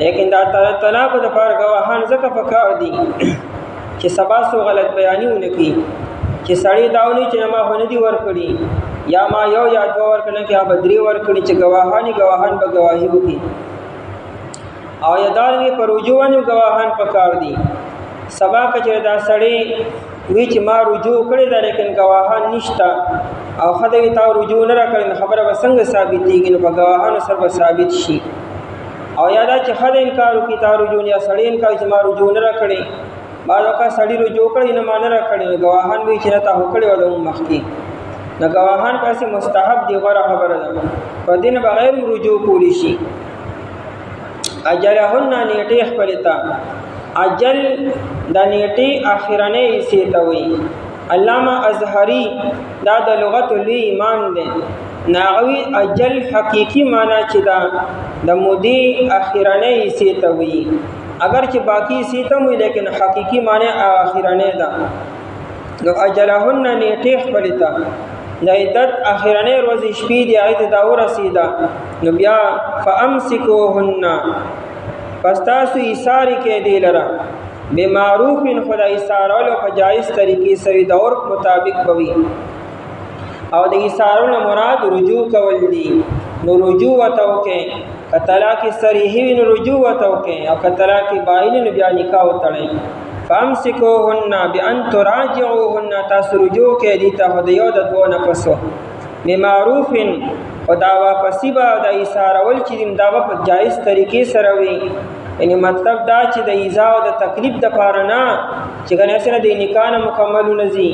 لیکن دا طلاقو دپاره ګواهان ځکه پکار دي چې سبا سو غلط بیاني ونه کړي چې سړی دا ونی چې ما خو نه دي ورکړي یا ما یو یا 2 ورکړل کې هغه 3 ورکړي چې ګواهان به ګواهي وکړي او یادار وی پر رجوع باندې ګواهان پکار دي سبا کچې دا سړی وی چې ما رجوع کړی دا لیکن ګواهان نشتا او خدای تا رجوع نه راکړي خبره وسنګ ثابتېږي نو په ګواهانو سره ثابت شي او یادا چې خدای انکار وکړي تا رجوع یا سړی انکار چې ما رجوع نه راکړي بعض وخت سړی رجوع کړي نه ما نه راکړي ګواهان وی چې تا هو کړی ولوم مخکې نو ګواهان پسې مستحب دی غوړه خبره ده په دین بغیر رجوع کولی شي اجلهن نیټې خپلتا اجل د نیټې اخرنه حصے ته وي علامه ازهری دا د لغت لوی ایمان دی ناغوی اجل حقیقی معنی چې دا د مودې اخرنه حصے ته وي اگر چې باقی حصے ته وي لیکن حقیقی معنی اخرنه ده نو اجلهن نیټې خپلتا د عدت اخرنه ورځې شپې دی آیت دا ورسیدا نو بیا فامسکوهن پس تاسو ایثار کې دی لره بمعروف خدای ایثارولو په جایز طریقې سره د عرف مطابق بوي او د ایثارولو مراد رجوع کول دي نو رجوع وتو کې طلاق صریح نو رجوع وتو کې او طلاق باین نو بیا نکاح وتړي فامسکوهن بان تراجعوهن تاسو رجوع کې دي ته خدایو د دوه نه پسو بمعروف او دا واپسی به د ایثارول چې دا په جایز طریقې سره وي یعنی مطلب دا چې د ایذا او د تکلیف د پاره نه چې کنه سره د نکاح مکمل نزي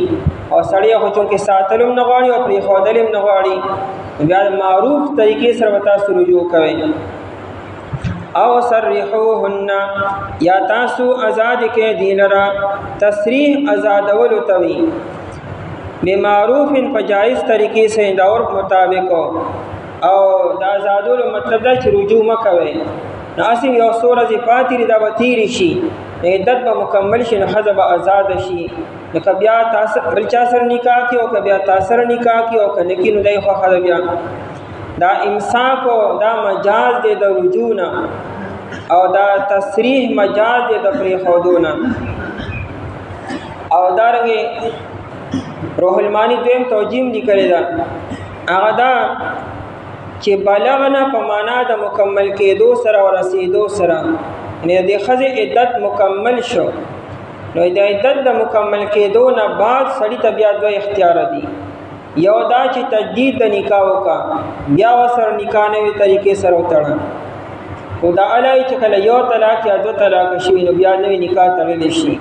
او سړی خو چونکې ساتلم نه غواړي او پرې خودلم نه غواړي بیا معروف طریقې سره تاسو رجوع کوئ او سرحوهن یا تاسو آزاد کې دی لرا تسریح آزادولو توي بمعروف په جایز طریقې سره دا اور مطابق او دا آزادولو مطلب دا چې رجوع مکوي ناسی یو سوره ز پاتې دا به تیر شي عدت به مکمل شي نو حذف آزاد شي نو کبیا تاسو بل چا سره نکاح کی او کبیا تاسو سره نکاح کی او کنه کی نو دای خو خدای دا امساک او دا مجاز دی د رجوع نه او دا تصریح مجاز دی د پری خودونه او دارنګه روح المانی دویم توجیم لیکلی دا هغه دا چې بلغنا په معنا د مکمل کېدو سره او رسیدو سره نه د خزه عدت مکمل شو نو د عدت د مکمل کېدو نه بعد سړی ته بیا دوه اختیار دي یو دا چې تجدید د نکاح وکا بیا وسر نکاح نوې طریقې سره وتړه خدا علی چې کله یو طلاق یا دو طلاق شي نو بیا نوې نکاح تړل شي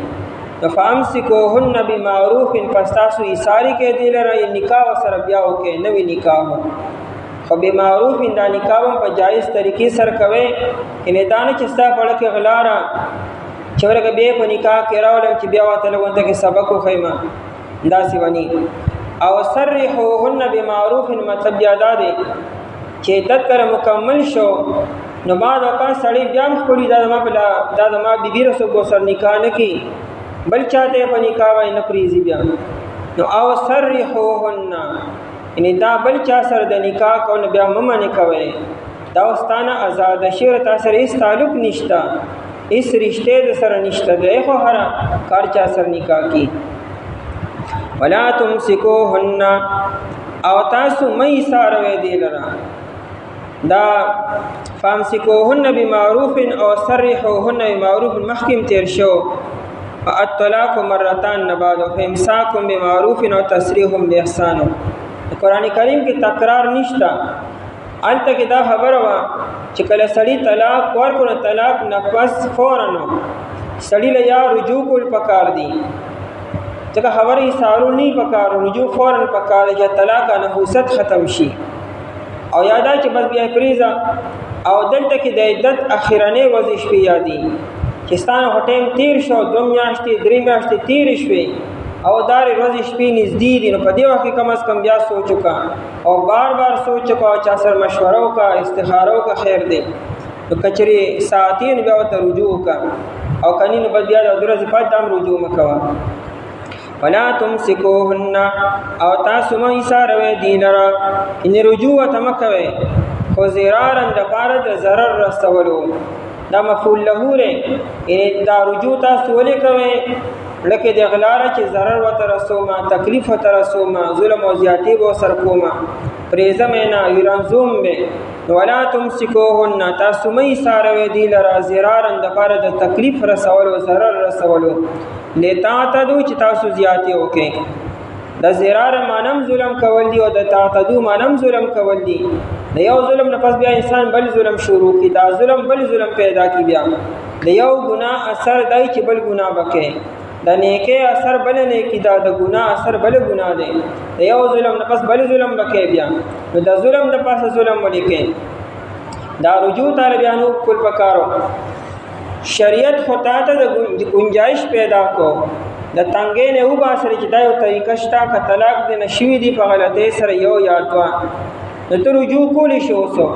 فامسکوهن بمعروف فاستاسو ایثاری کې دی لره نکاح سره بیا وکې نوې نکاح خو بمعروف دا نکاح په جایز طریقې سره کوي ان دانه چې ستا پړه کې غلارا چې ورګه به په نکاح کې راولم چې بیا واته لګونته کې سبق وخیمه دا سی ونی او سرحوهن بمعروف مطلب یاد ده چې تذکر مکمل شو نو بعد وکړه سړی بیا خپل دا ما بیبي رسو کو سر نکاح نه کی بل چاته په نکاح وای نه پریزي بیا نو او سرحوهن ان دا بل چا سره د نکاح کو نه بیا ممنه کوي دا واستانه آزاد شیر تاسو هیڅ تعلق نشتا اس رشتے د سره نشته دی خو هر کار چا سره نکاح کی ولا تمسكوهن او تاسو مې ساروي دی لرا دا فامسكوهن بمعروف او سرحوهن بمعروف محکم تیر شو الطلاق مرتان بعد فامساك بمعروف او تسريح باحسان قرآن کریم کې تکرار نشتا الته کې دا خبره وا چې کله سړی طلاق ورکړي طلاق نه پس فورن سړی له یا رجوع کول پکار دی ځکه خبرې سارو نه پکار رجوع فورن پکار دی چې طلاق نه حست ختم شي او یادا چې بس بیا فریضه او دلته کې د عدت اخیرانه ورزش په یادي چې ستانه هټیم تیر شو 2 میاشتې 3 میاشتې تیر شوي او دار روز شپې نږدې دي نو په دې وخت کې کم از کم بیا سوچ وکا او بار بار سوچ وکا چا سره مشوره وکا استخاره وکا خیر دی نو کچري ساعتین بیا ته رجوع وکا او کني نو بیا د ورځې پات دام رجوع مکوا ولا تمسكوهن او تاسو مې سره دی لرا ان رجوع تمکوي خو زرارن د پاره د zarar رسولو دا مفعول له ره ان دا رجوع تاسو ولې کوي لکه د غلاره چې zarar وته رسومه تکلیف وته رسومه ظلم او زیاتی به سر کومه پریزمنا يرنزوم به ولا تمسكوهن تاسو مې ساروي دی لرا زرارن د پاره د تکلیف رسول او zarar رسولو لتا تدو چې تاسو زیاتی وکې د زرار مانم ظلم کول دی او د تعتدو مانم ظلم کول دی د یو ظلم نه پس بیا انسان بل ظلم شروع کی دا ظلم بل ظلم پیدا کی بیا د یو ګناه اثر دای چې بل ګناه وکې د نیکه اثر بل نه کی دا د ګناه اثر بل ګناه دی د یو ظلم نه پس بل ظلم وکې بیا نو د ظلم د پاسه ظلم ولیکې دا رجوع طالبانو کول پکارو شریعت خطا ته د گنجائش پیدا کو د تنګې نه و باسر چې دا یو طریقه شته ک طلاق د نشوي دی په غلطه سره یو یا دوا نو ته رجوع کولی شو سو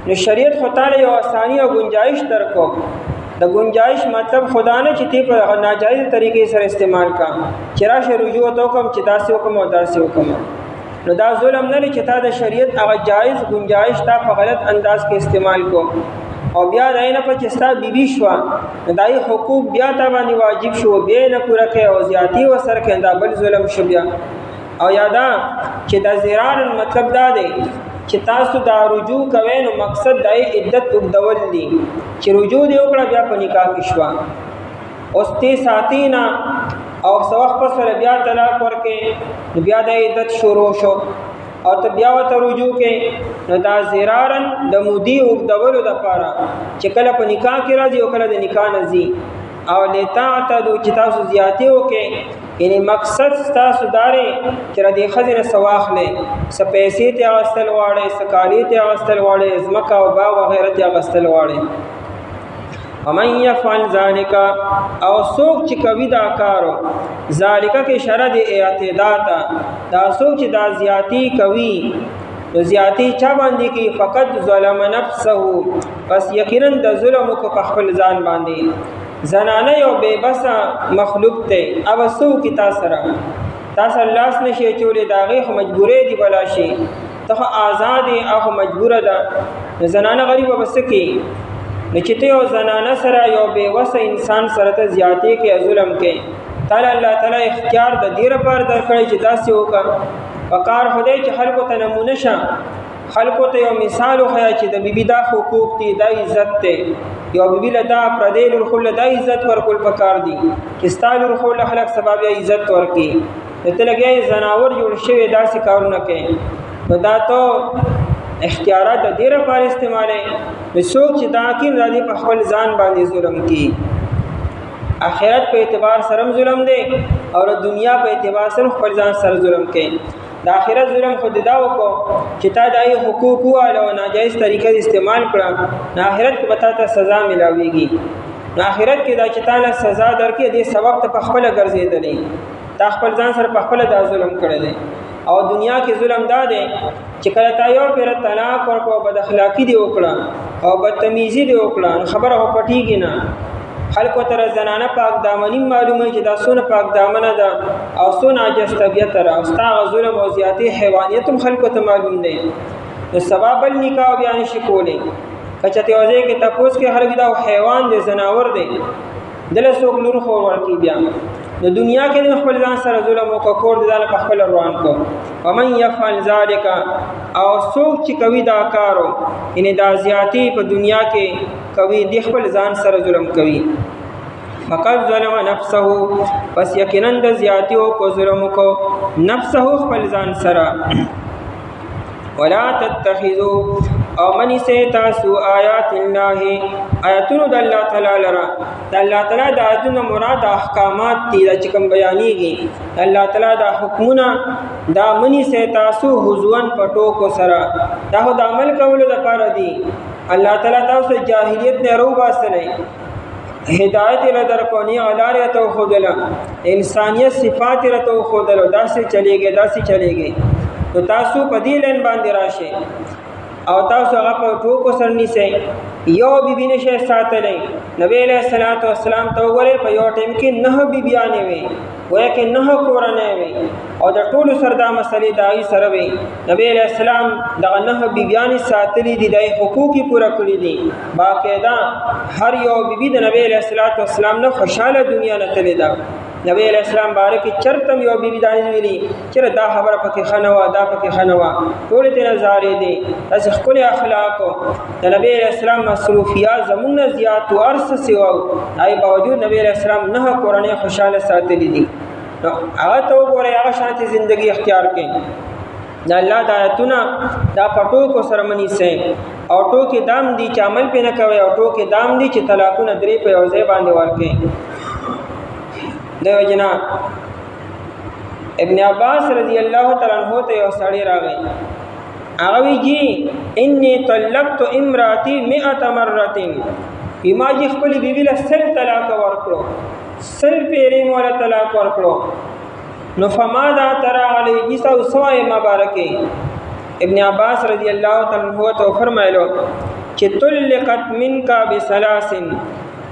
نو شریعت خطا له یو اسانی او گنجائش درکو د گنجائش مطلب خدا نه چې تی په ناجایز طریقې سره استعمال کا چراشه رجوع تو کوم چې داسې حکم او داسې حکم نو دا ظلم نه چې تا د شریعت هغه جایز گنجائش تا په غلط انداز کې استعمال کو او بیا داینه په چستا بیبي شو دای حقوق بیا تا باندې واجب شو بیا نه پوره کوي او زیاتی وسر کې دا بل ظلم شو بیا او یادا چې د زرار مطلب دا دی چې تاسو دا رجوع کوئ نو مقصد دای عدت وګدول دي چې رجوع دی وکړه بیا په نکاح کې شو اوس ته ساتینا او سوخ په سره بیا طلاق ورکې بیا د عدت شروع شو او ته بیا وته رجوع کې نو دا زرارن د مودي وګدولو د پاره چې کله په نکاح کې راځي او کله د نکاح نه ځي او لتا ته د چې تاسو زیاتې وکې یعنی مقصد تاسو دارې چې را دې خزینه سواخلې س پیسې ته واستل واړې س کالی ته واستل واړې زمکا او باغ وغیرہ ته واستل واړې ومن يفعل ذلك او سوک چې کوي دا کارو ذالک کې شرط اعتداء دا سوک چې دا زیاتی کوي نو زیاتی چا باندې کې فقط ظلم نفسه پس یقینا د ظلم کو په خپل ځان باندې زنانه یو بے بسا مخلوق ته او سو کی تاسو لاس نشي چولې داغه مجبورې دی بلا شي ته آزاد او مجبوره ده زنانه غریب بس کی نچته یو زنانه سره یو بے وسه انسان سره ته زیاتی کې ظلم کې تعالی الله تعالی اختیار د دې لپاره درکړي چې داسې وکړه وقار خدای چې خلکو ته نمونه شه خلکو ته یو مثال وخیا چې د بیبي دا حقوق دي دا عزت ته یو بیبي له دا پردې لرخل دا عزت ورکول پکار دي چې ستال لرخل خلک سبب عزت ورکي ته لګي زناور جوړ شوی داسې کارونه کوي نو دا ته اختیارات د دې لپاره استعمالي څوک چې دا کې راځي په خپل ځان باندې ظلم کوي آخرت په اعتبار سره ظلم دی او دنیا په اعتبار سره خپل ځان سره ظلم کوي د آخرت ظلم خو دا وکړو چې تا دای حقوق او ناجایز طریقې استعمال کړه د آخرت کې به ته سزا ملاويږي د آخرت کې دا چې تعالی سزا درکې دې سبب ته په خپل ګرځېدلې تا خپل ځان سره په خپل دا ظلم کړی دی او دنیا کې ظلم دا دی چې کله تا یو پیر طلاق ورکو بد اخلاقی دی وکړه او بدتمیزی دی وکړه خبره هو پټیږي نه خلکو تر زنانه پاک دامنی معلومه چې دا سونه پاک دامنه ده او سونه عجز طبیعت را او ستا ظلم او زیاتی حیوانیت هم خلکو ته معلوم دی نو سبب النکاح بیان شي کولې کچته وځي کې تاسو کې خلک دا حیوان دی زناور دی دله څوک لور خو ورکی بیا د دنیا کې خپل ځان سره ظلم او کور دي ځان په خپل روان کو ومن يفعل ذلك او څوک چې کوي دا کارو ان دا زیاتی په دنیا کې کوي د خپل ځان سره ظلم کوي فقط ظلم نفسه پس یقینا د زیاتی او کو ظلم کو نفسه خپل ځان سره ولا تتخذوا او منی سے تاسو آیات الله آیاتونو د الله تعالی لرا د الله تعالی د آیاتونو مراد احکامات دي چې کوم بیانېږي الله تعالی د حکمونه دا منی سے تاسو حضوان پټو کو سره دا د عمل کولو لپاره دي الله تعالی تاسو جاهلیت نه رو باسلې هدایت له درکونی علاره تو خودلا انسانیت صفات له تو خودلا داسې چلےږي تو تاسو په دې لن باندې راشه او تاسو هغه په ټوکو سر نیسئ یو بیبي نشه ساتلی نبی علیہ الصلوۃ والسلام ته وګوره په یو ټیم کې 9 بیبیانې وي وایي کې 9 کورنۍ وي او د ټولو سردا مسلې دای سره وي نبی علیہ السلام دغه 9 بیبیانې ساتلې دي د حقوقي پوره کړې دي باقاعده هر یو بیبي د نبی علیہ الصلوۃ والسلام نه خوشاله دنیا نه تللی ده نبی علیہ السلام بارک چرتم یو بیبی دانی ویلی چر دا خبره پکې خنوا دا پکې خنوا ټول ته نظارې دي اس خپل اخلاق د نبی علیہ السلام مصروفیات زمونه زیات او ارس سیوا ای باوجود نبی علیہ السلام نه قرآن خوشاله ساتلی دي هغه ته وګوره هغه شانتي ژوندۍ اختیار کړي دا الله د آیتونه دا پټو کو سرمنی سه او ټوکې دام دي چې عمل پې نه کوي او ټوکې دام دي چې طلاقونه درې په یو ځای باندې ورکړي دیو جنا ابن عباس رضی اللہ تعالی عنہ ته یو سړی راغی هغه ویږي انی طلقت امراتی 100 مرات بما جی خپل بیبی له سل طلاق ورکړو سل پیری مولا طلاق ورکړو نو فماذا ترى علی جسا سوای مبارکه ابن عباس رضی اللہ تعالی عنہ ته فرمایلو چې طلقت منک بثلاث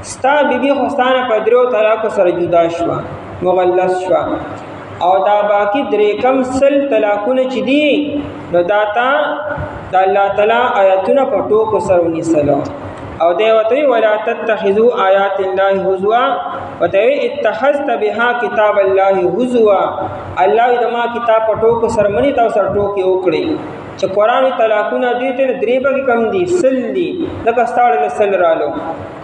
ستا بیبی خوستانه په درو طلاق سره جدا شو مغلظ شو او دا باقی درې کم سل طلاقونه چې دي نو داتا د الله تعالی آیاتونه په ټوکو سره ونیسلو او دی وته ولا تتخذوا آیات الله هزوا وته اتخذت بها کتاب الله هزوا الله دما کتاب په ټوکو سره منی تاسو سره ټوکی وکړي چې قرآن طلاقونه دي ته درې به کم دي سل دي لکه ستاړل سل رالو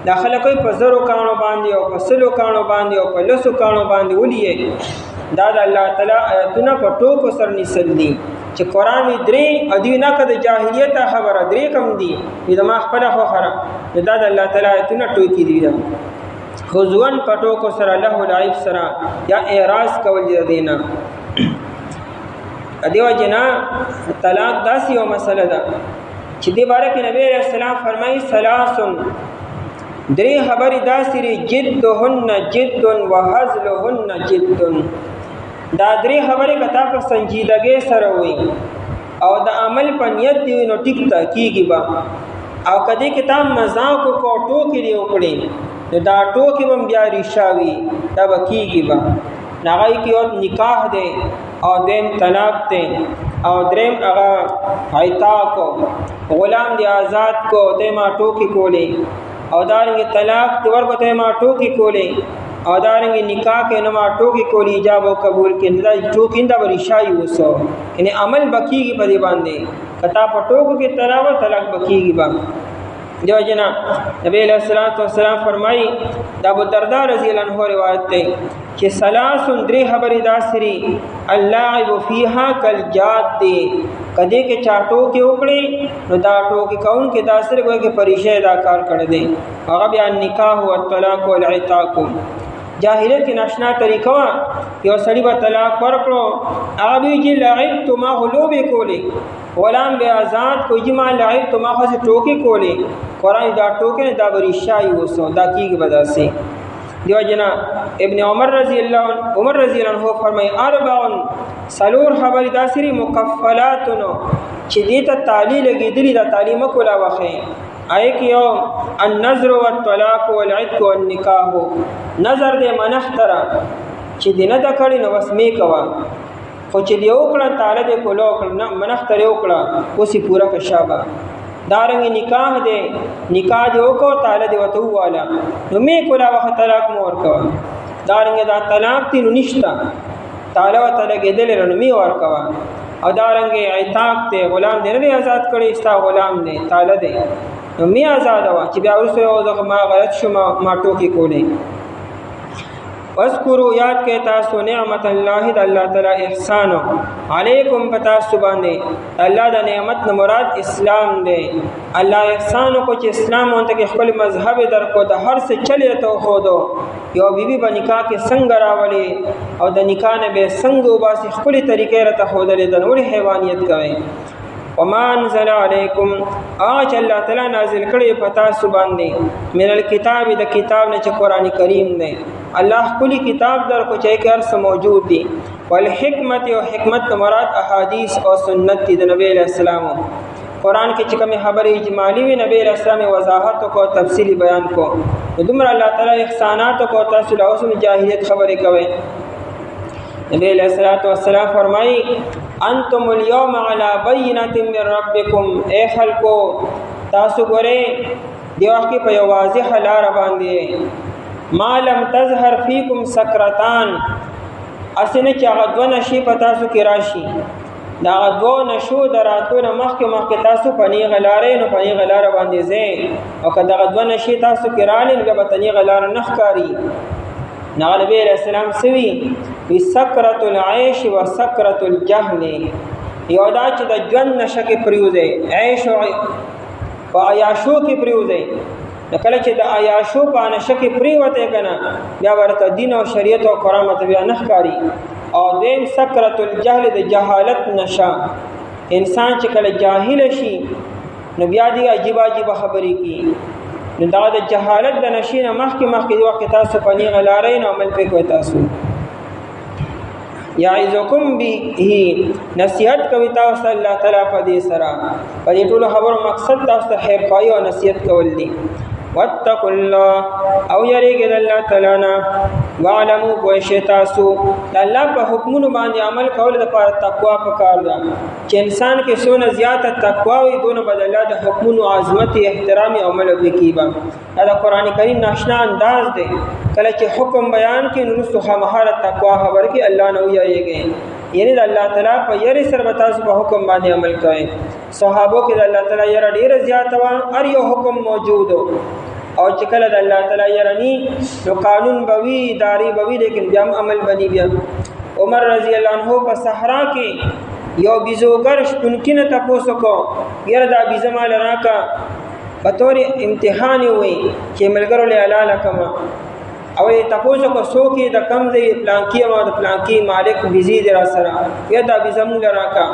داخله کوي په زرو کانو باندې او په سلو کانو باندې او په لسو کانو باندې ولي دا د الله تعالی آیاتونه په ټوکو سره نسل دي چې قرآن درې ادي نه کده جاهلیت خبره درې کم دي د ما خپل خو خره دا د الله تعالی آیاتونه ټوکی دي خذوان په ټوکو سره له لعب سره یا اعراض کول دي نه دیو جنا طلاق داسې یو مسله ده چې دې باره کې نبی رسول الله فرمایي ثلاث درې خبرې داسې لري جدهن جد وهزلهن جد. دا درې خبرې که تا په سنجیدګۍ سره وي او د عمل په نیت دی نو ټیک ته کېږي به. او که دې کې تا مذاق وکړو ټوکې دې وکړې نو دا ټوکې به هم بیا ریښه وي، دا به کېږي به. هغه کې یو نکاح دی او دویم طلاق دی او دریم هغه عتاق غلام دی آزاد کو ته ما ټوکې کولې او دارنګه طلاق دی ورکو ته ما ټوکې کولې او دارنګه نکاح کې نو ما ټوکې کولې ایجاب او قبول کې دا ټوکې دا ورشای وسو یعنی عمل بکیږي په دې باندې کتا په ټوکو کې طلاق بکیږي با. دیو جنا نبی علیہ الصلوۃ والسلام فرمایي دا ابو الدرداء رضی الله عنه روایت ده چې ثلاث درې خبرې داسري اللاعب فيها کالجاد دي کدی کې چاټو کې وکړي نو دا ټوکې کون کې داسري کوي کې پریشه دا کار کړی دی. هغه بیا نکاح او طلاق او العتاق جاهلیت کې ناشنا طریقه یو سړی به طلاق ورکړو هغه به چې لعبت ما غلوبې کولې غلام به آزاد کوئی چې ما لعبت ما خو ټوکې کولې قرآن دا ټوکې دا بریشای وسو دا کېږي به داسې. دیو جنا ابن عمر رضی الله عنه فرمایي اربعن سلور خبرې داسري مکفلاتونو چې دې ته تالی لګېدلې دا تعلیم کولا واخې آئے کیو النظر والطلاق والعتق والنکاح نظر دے منخترا چې دینه د کړي نو بس می کوا خو چې دی وکړه تعالی دې کولو کړه منختر وکړه اوسې پورا کشابه دارنګ نکاح دے نکاح دې وکړه تعالی دې وته والا نو می کولا وخت طلاق مور کوا دارنګ دا طلاق دې نشتا تعالی وته لګېدل رنو می ور کوا او دارنګ عتاق دې غلام دې نه آزاد کړي استا غلام دې تعالی دې نو می آزاد وا چې بیا ورسره یو ځکه ما غلط شو ما ټوکی کولې. واذکروا یاد کې تاسو نعمت الله د الله تعالی احسان علیکم پتا سبحانه الله د نعمت نه مراد اسلام دی. الله احسان کو چې اسلام اونته کې خپل مذهب درکو د هر څه چلے ته خو دو یو بیبي په نکاح کې څنګه راولي او د نکاح نه به څنګه وباسي خپل طریقې راته خو دلې د نور حیوانیت کوي. وما انزل علیکم اج الله تعالی نازل کړي پتا سبحانه من الكتاب د کتاب نه چې قران کریم دی الله کلی کتاب در کو چې هر څه موجود دي والحکمت او حکمت مراد احادیث او سنت دي د نبی علیہ السلام. قران کې چې کوم خبره اجمالی وی نبی علیہ السلام وضاحت کو تفصیلی بیان کو دمر الله تعالی احسانات کو تاسو له اوس جاهلیت خبره کوي. نبی علیہ الصلوۃ والسلام فرمایي انتم اليوم على بینۃ من ربکم اے خلقو تاسو ګره دیو کې په واضح لار باندې ما لم تظهر فیکم سکرتان اسنه چې هغه دوه نشي په تاسو کې راشي دا دوه نشو دراتونه مخکې تاسو پنی غلارې نو پنی غلار باندې زه او کله هغه دوه نشي تاسو کې رالین به پنی غلار نخکاری. نبی علیہ السلام سوی وی سکرت العیش و سکرت الجهل یو دا چې د ژوند نشه کې پریوزه عیش او عیاشو کې پریوزه کله چې د عیاشو په نشه کې پریوته کنه بیا ورته دین او شریعت او کرامت بیا نخکاری. او دیم سکرت الجهل د جهالت نشه انسان چې کله جاهل شي نو بیا دی عجیب خبرې کی نو دا د جهالت د نشین مخکې وخت تاسو پنی غلارې نو عمل پې کوي تاسو یعظکم به نصیحت کوي تاسو الله تعالی په دې سره په دې ټول خبرو مقصد تاسو خیر پای او نصیحت کول دي. واتقوا الله او یریګ د الله تعالی نه وعلموا بوشتاسو الله په حکمونو باندې عمل کول د پر تقوا پکار ده چې انسان کې سونه زیاته تقوا وي دونه بدل الله د حکمونو عظمت احترام او عمل وکيبا. دا قران کریم ناشنا انداز دی کله چې حکم بیان کې نورستو خامخاره تقوا خبر کې الله نو یریږي یعنی د الله تعالی په یری سره تاسو په حکم باندې عمل کوئ. صحابو کې د الله تعالی یره ډیر زیاته وا ار یو حکم موجود او چې کله د الله تعالی یرنی نو قانون بوي اداري بوي لیکن بیا عمل بني. بیا عمر رضی الله عنه په صحرا کې یو بيزوګر شپونکینه تاسو کو یره دا بيزما لراکا بطور امتحان وي چې ملګرو له اعلی کما او تاسو کو سو کې د کم دی پلانکی ما د پلانکی مالک بيزي در سره یا دا بيزمو لراکا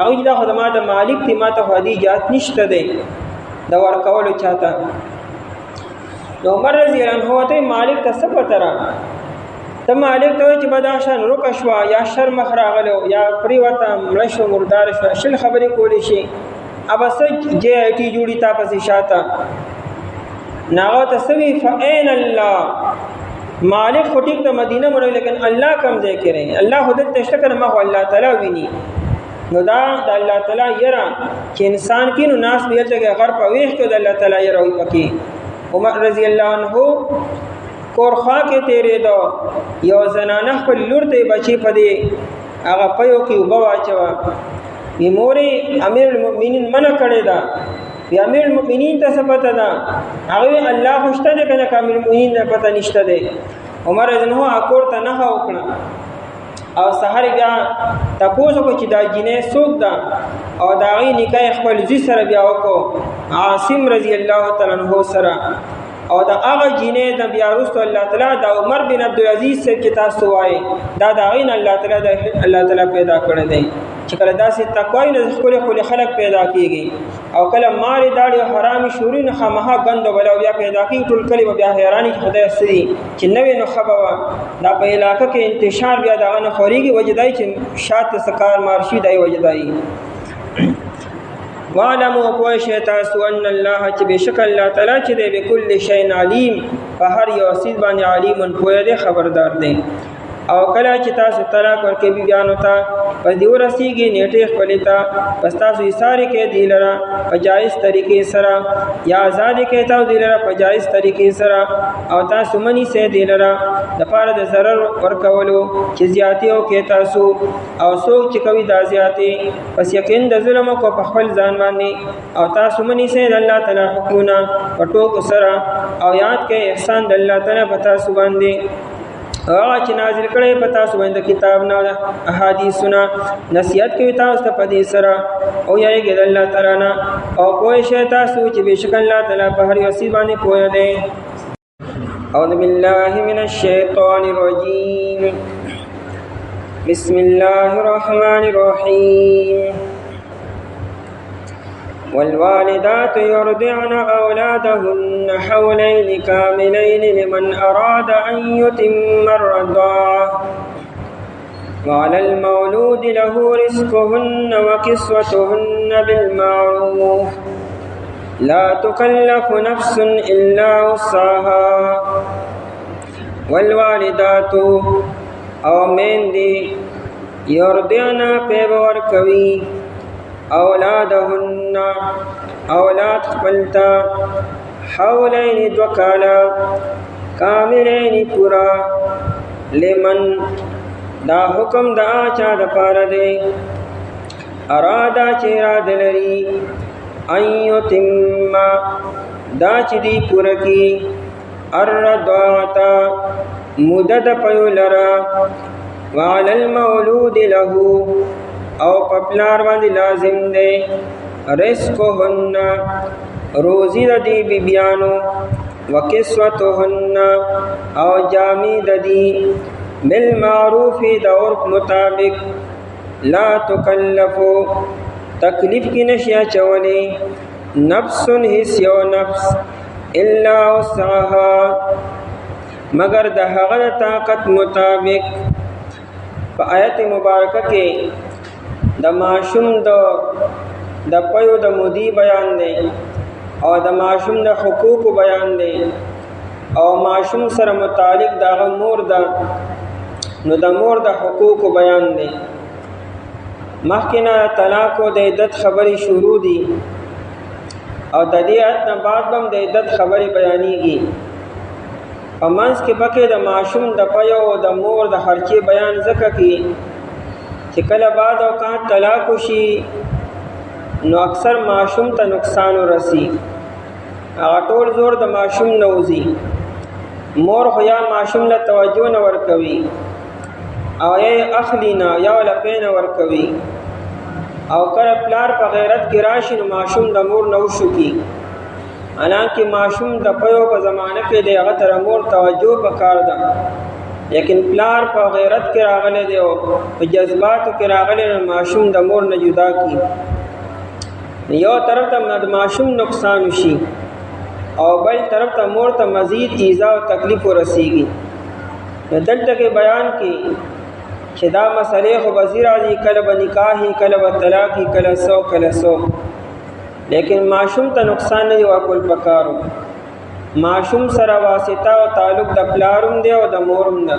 او دا خدمات د مالک تی ما ته هدي جات نشته دی دا ور کول چاته نو عمر رضی الله عنه ته مالک ته څه پته را ته مالک ته چې بداشان روکه شوه یا شر مخ راغلو یا پریوته مړه شو مردار شو شل خبرې کولی شي اب څه جې آی ټي جوړي تا پسې شاته ناغه تسوی فاین الله مالک خو ټیک د مدینه مړ لیکن الله کم ځای کړي الله خود ته شکر ما الله تعالی ویني نو دا د الله تعالی یرا چې انسان کې نو ناس به ځای غر په ویښ کې د الله تعالی یرا وي پکې عمر رضی الله عنه کورخوا کې تیرې دو یو زنانه خپل لور ته بچي پدې هغه پيو کې وبو واچوا میموري امیر المؤمنین منع کړی دا یا امیر المؤمنین ته څه پته ده هغه الله خوشته ده کنه امیر المؤمنین نه پته نشته ده عمر رضی الله عنه اکور ته نه وکړه او سحر بیا تاسو کو چې دا جنې سوق ده او دا غي نکاح خپل زی سره بیا وکړو عاصم رضی الله تعالی عنہ سره او دا هغه جنې د بیا رسول الله تعالی دا عمر بن عبد العزيز سے کې تاسو وای دا غین الله تعالی پیدا کړی دی چې کله داسې تقوا نه خپل خلق پیدا کیږي او کله مال داړي حرامي شوري نه خامها غند ولا بیا پیدا کیږي ټول کلی بیا حیرانی خدای سری چې نوې نو خبره دا په علاقې کې انتشار بیا دا نه خوريږي وجدای چې شاته سکار مارشي دای وجدای وعلموا پوښه تاسو ان الله چې بشک الله تعالی چې دی بكل شيء علیم په هر یو سیز باندې علیم پوهه دی خبردار دی او کله چې تاسو طلاق ورکې بیان وتا پس دی ورسیږي نیټه خپلتا پس تاسو اشاره کې دی لرا په جایز طریقې سره یا آزاد کې تاسو دی لرا په جایز طریقې سره او تاسو منی سه دی لرا د پاره د zarar ورکولو چې زیاتی او کې تاسو او څوک چې کوي د زیاتی پس یقین د ظلم کو په خپل ځان باندې او تاسو منی سه د الله تعالی حکمونه پټو سره او یاد کې احسان د الله تعالی په تاسو باندې هغه چې نازل کړي په تاسو باندې کتاب نه احادیث سنا نصیحت کوي تاسو ته په دې سره او یې ګل الله تعالی نه او کوئی شی تاسو چې بشک الله تعالی په هر یو شی باندې پوهه دی اعوذ بالله من الشیطان الرجیم بسم الله الرحمن الرحیم والوالدات يرضعن أولادهن حولين كاملين لمن أراد أن يتم الرضاعة وعلى المولود له رزقهن وكسوتهن بالمعروف لا تكلف نفس إلا وسعها والوالدات أو من دي يرضعن بيبور كوي اولادهن اولاد خپلتا حولین دوکالا کاملین پورا لمن دا حکم دا چا د پاره دی ارادا چیرا دلری ایو تم دا چې دی پورا کی الرضاعتا مدد پیولرا وعلى المولود له او پپلار باندې لازم دی رزقهن روزی د دی بیبیانو وکسوتهن او جامی د دی بالمعروف د عرف مطابق لا تکلفو تکلیف کی نشیا چولی نفس حس یو نفس الا وسعها مگر د هغه طاقت مطابق په آیت مبارکه کې د معشوم د پيو د مودي بیان دی او د معشوم د حقوق بیان دی او معشوم سره متعلق د مور د نو د مور د حقوق بیان دی مخکې طلاق او د عدت خبري شروع دي او د دې آیت نه بعد هم د عدت خبري بیانېږي په منځ کې پکې د معشوم د پيو او د مور د خرچي بیان ځکه کې چې کله بعد اوقات طلاق شي نو اکثر معشوم ته نقصان ورسي هغه ټول زور د معشوم نه وځي مور خو یا معشوم له توجه نه ورکوي او یې اخلي نه یا له پین ورکوي او کله پلار په غیرت کې راشي نو معشوم د مور نه وشوکي حالانکه معشوم د پيو په زمانه کې د هغه تر مور توجه وکړ ده لیکن پلار په غیرت کې راغله دی او په جذباتو کې راغله معشوم د مور نه جدا کی یو طرف ته د معشوم نقصان شي او بل طرف ته مور ته مزید ایذا او تکلیف ورسیږي. دلته کې بیان کې چې دا مسئلې خو وزیر راځي، کله به نکاحي، کله به طلاقي، کله سو، لیکن معشوم ته نقصان نه دی ورکول پکارو. معشوم سره واسطه او تعلق د پلارم دی او د مورم ده.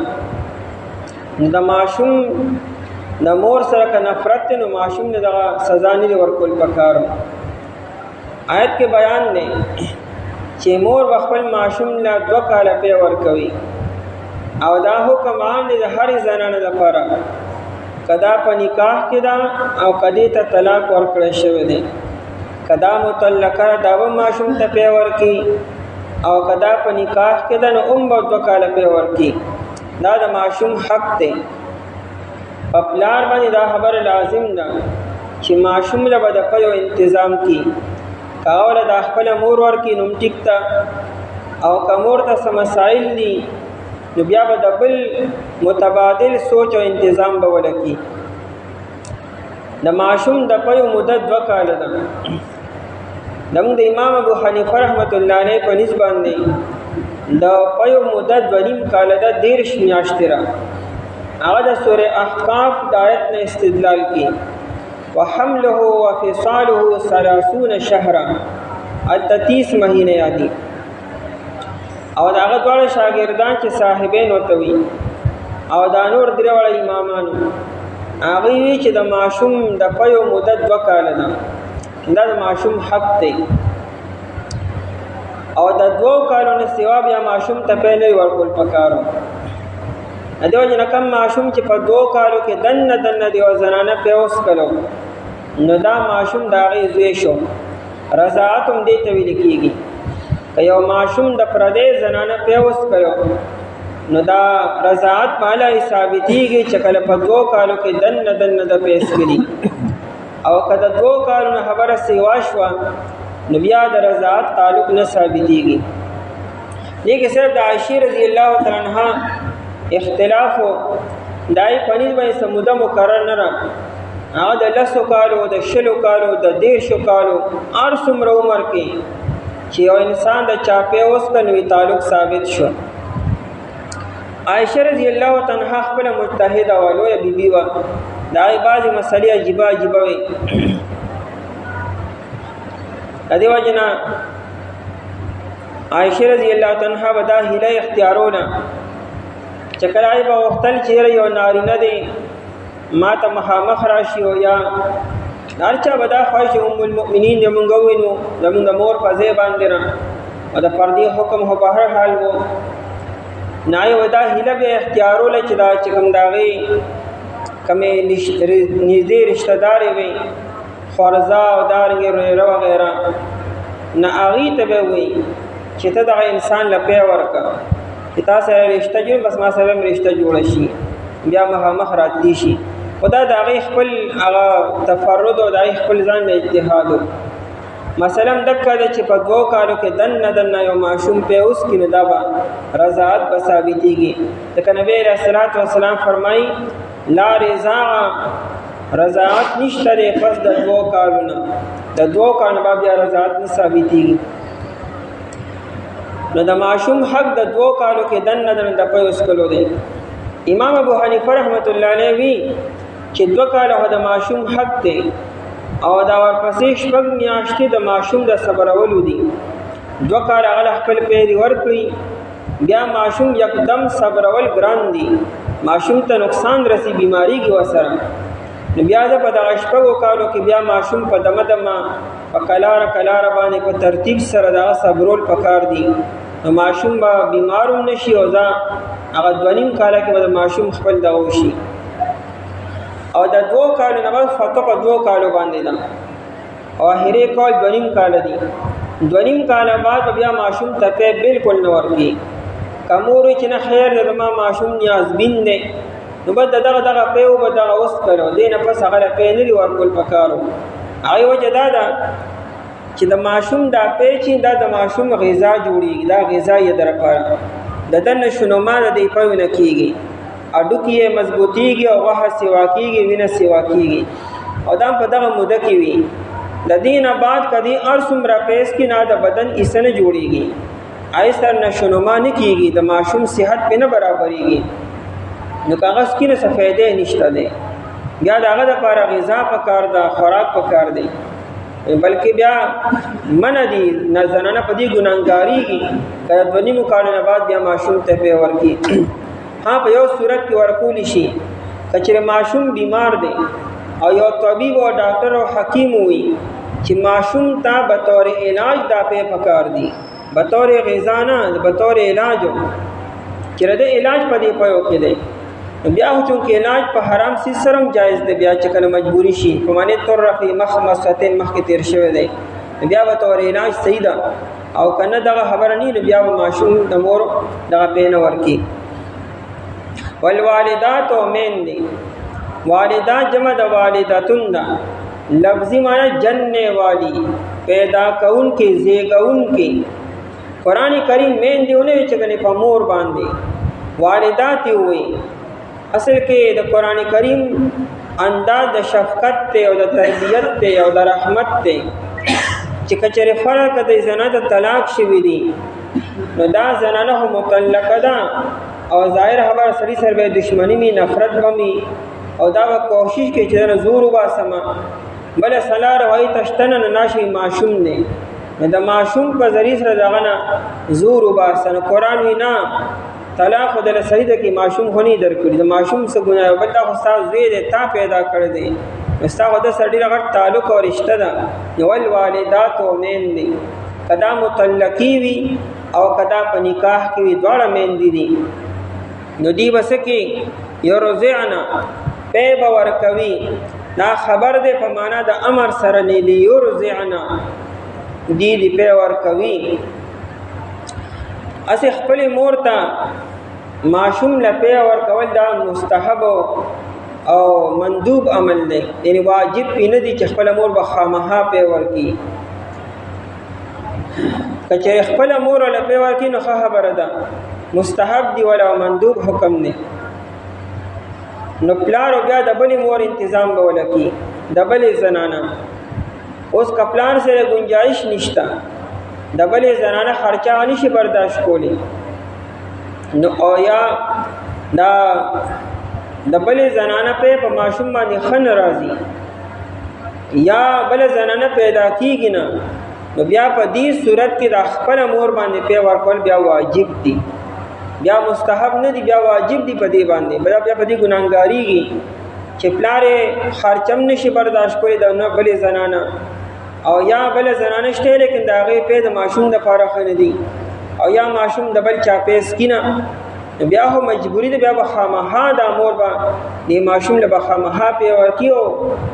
د معشوم د مور سره که نفرت نو معشوم نه دغه سزا نه دی ورکول پکارو. آیت کې بیان دی چې مور خپل معشوم له 2 کاله پی ورکوي او دا حکم عام دی د هرې زنانه لپاره، کدا په نکاح کې ده او کدی ته طلاق ورکړی شوی دی. کدا مطلقه دا به معشوم ته پی ورکي او کدا په نکاح کې ده نو به 2 کاله پی ورکي. دا د معشوم حق دی. په پلار باندې دا خبر لازم ده چې معشوم له به د پیو انتظام کی. کاوله د خپل مور ورکي نوم ټیک ته، او که مور ته څه مسایل دي نو بیا به د بل متبادل سوچ او انتظام به ولکي. د معشوم د پیو مدت 2 کاله ده. زموږ د امام ابو حنیفه رحمت الله علیه په نسبت باندې د پیو مدت 2.5 کاله ده، 13 میاشتې را. هغه د سورې احقاف د آیت نه استدلال کی وحمله وفصاله 30 شهرا، 30 مهینه یادي. او دا هغه دواړه شاګردان چې صاحبین ورته وي او دا نور درې واړه امامانو هغه وی چې د معشوم د پیو مدت 2 کاله ده. دا د معشوم حق دی او د 2 کالو نه سوا بیا معشوم ته پی نه ورکول پکارو. دیو جن کم معشوم چې په 2 کالو کې دنه دیو زنانه پیوس کلو نو دا معشوم دا غي زوی شو. رضاعت هم دې ته ویل کیږي. که یو معشوم د پردې زنانه پیوس کلو نو دا رضاعت مالا ثابتېږي چې کله په 2 کالو کې دنه د پیس کړي او کله 2 کالو نه خبره سیوا شو نو بیا د رضاعت تعلق نه ثابتېږي. لیکن صرف د عائشہ رضی الله تعالی عنها اختلاف دای پنځ باندې سموده مقرر نه را. هغه د 10 کالو، د 20 کالو، د 13 کالو هر څومره عمر کې چې یو انسان د چاپه اوس کنوي تعلق ثابت شو. عائشہ رضی الله تعالی عنها خپل مجتهده والوی بیبي وا. دای بعض مسلې عجیبه وي. ادي وجنا عائشہ رضی الله تعالی عنها ودا هله اختیارونه چکرای به وختل چیرې یو نارینه دی ما ته مخامخ راشي او یا هرچا به دا خواهش ام المؤمنین زمونږ وینو زمونږ مور په ځای باندې را او د فردي حکم هو په هر حال وو نه یو دا هیله به اختیارول چې دا چې کوم داغي کمې نږدې رشتہ دار وي خورزا او دارنګ وغیرہ نه اغي ته به وي چې ته دا انسان لپاره ورکا کتا سره رشتہ جوړ بس ما سره رشتہ جوړ شي بیا مخ راتلی شي. خدا د هغه خپل هغه تفرد او د خپل ځان له اجتهاد مثلا دکه چې په 2 کالو کې دنه یو معشوم په اوس کې نه دا رضاعت به ثابتېږي. ځکه نبی رسول الله فرمایي لا رضاعت نشته پس د 2 کالو نه، د 2 کالو بیا رضاعت نه ثابتېږي. نو د معشوم حق د 2 کالو کې دنه د پیوس کولو دی. امام ابو حنیفه رحمت الله علیه وی چې 2 کاله د معشوم حق دی او دا ورپسې 6 میاشتې د معشوم د صبرولو دي. 2 کاله هغه خپل پیری ورکړي بیا معشوم یکدم صبرول ګران دي، معشوم ته نقصان رسی بیماری کې وسره. بیا د په دغه 6 کالو کې بیا معشوم په دمه په کلاره باندې په ترتیب سره دا صبرول پکار دي. نو معشوم با بیماروم نشي او دا هغه 2.5 کاله کې به معشوم خپل دا وشي او د 2 کالو نه بعد فقط 2 کالو باندې دا او هرې کال 2.5 کال دي. 2.5 کال بعد بیا معشوم ته بالکل نه ورګي کمور چې نه خیر د ما معشوم نیاز بین دی نو بد دغه پیو به دغه وس کړو دینه پس هغه پینلی ورکول پکارو. هغه وجه دا چې د معشوم دا پیچې دا د معشوم غذا جوړیږي، دا غذا یې درپاره د دنه شنو مال د پوینه کیږي اډو کې مضبوطیږي او غوښه سیوا کیږي وینه سیوا کیږي او دا په دغه موده کې وي د دین بعد کدی ارسم را پیس کی نه د بدن اسنه جوړیږي ایسر نشونما نه کیږي د ماشوم صحت په نه برابرېږي نو کاغذ کې نه سفیدې نشته دی بیا داغه د لپاره غذا پکار ده خوراک پکار دی بلکې بیا من دي نزنانه په دې ګناګاریږي کله د نیمو کالو نه بعد بیا ماشوم ته په ورکی ها په یو صورت کې ورکول شي کچره ماشوم بیمار دی او یو طبيب او ډاکټر او حکیم وي چې ماشوم ته به تور علاج دا په پکار دی به تور غذا نه به تور علاج چې رده علاج په دې پيو کې دی بیا هڅو کې علاج په حرام سي سرم جایز دی بیا چې کله مجبوري شي په معنی تر رفي مخمستين مخ کې تیر شوی دی بیا به تور علاج صحیح ده او کنه دغه خبر نه بیا ماشوم د مور دغه پین ورکی والوالدات ومن دي والدات جمع د والداتون ده لفظي معنی جننے والی پیدا کون کې زیګون کې قرآن کریم مین دیونه چې کنه په مور باندې والدات وي اصل کې د قرآن کریم انداز د شفقت ته او د تربیت ته او د رحمت ته چې کچره فرق د زنا د طلاق شوی دی نو دا زنانه مطلقه ده او ظاهر خبر سړي سره به دشمنی می نفرت ومي او دا کوشش کوي چې زور وباسما بل سلار وای تشتن ناشي معصوم نه د معصوم په ذریعہ سره دغه زور وباسنه قران وینا طلاق د سید کی معصوم هونی درکړي د معصوم څخه ګناه بل دا استاد زوی دې تا پیدا کړ دې استاد د سړي لغت تعلق او رشتہ ده ول والدات او مین دي کدا مطلقي وي او کدا په نکاح کې وي دواړه مین دي نو دی وسکه یرزعنا په باور کوي دا خبر دې په معنا د امر سره نه یرزعنا دی په ور کوي اسه خپل مور ته معصوم لپاره ور کول دا مستحب او مندوب عمل دی یعنی واجب نه دي چې خپل مور به خامها په ور کی کچې خپل مور لپاره ور کی نو خبره ده مستحب دی ولا مندوب حکم نه نو پلار بیا د بل مور تنظیم به ولکی د بل زنانه اوس کپلان سره گنجائش نشتا د بل زنانه خرچه نشي برداشت کولی نو او یا دا د بل زنانه په معصوم باندې خن راضي یا بل زنانه پیدا کیږي نه نو بیا په دې صورت کې د خپل مور باندې په ورکول بیا واجب دي بیا مستحب نه دي بیا واجب دي په دې باندې بیا په دې ګناګاریږي چې پلاره خرچم نشي برداشت کولی د نه بل زنانه او یا بل زنانه شته لیکن دا غي په د معصوم د فارغ نه دي او یا معصوم د بل چا پیس کینا بیا هو مجبوری ده بیا بخامها د امور با د معصوم له بخامها په ورکیو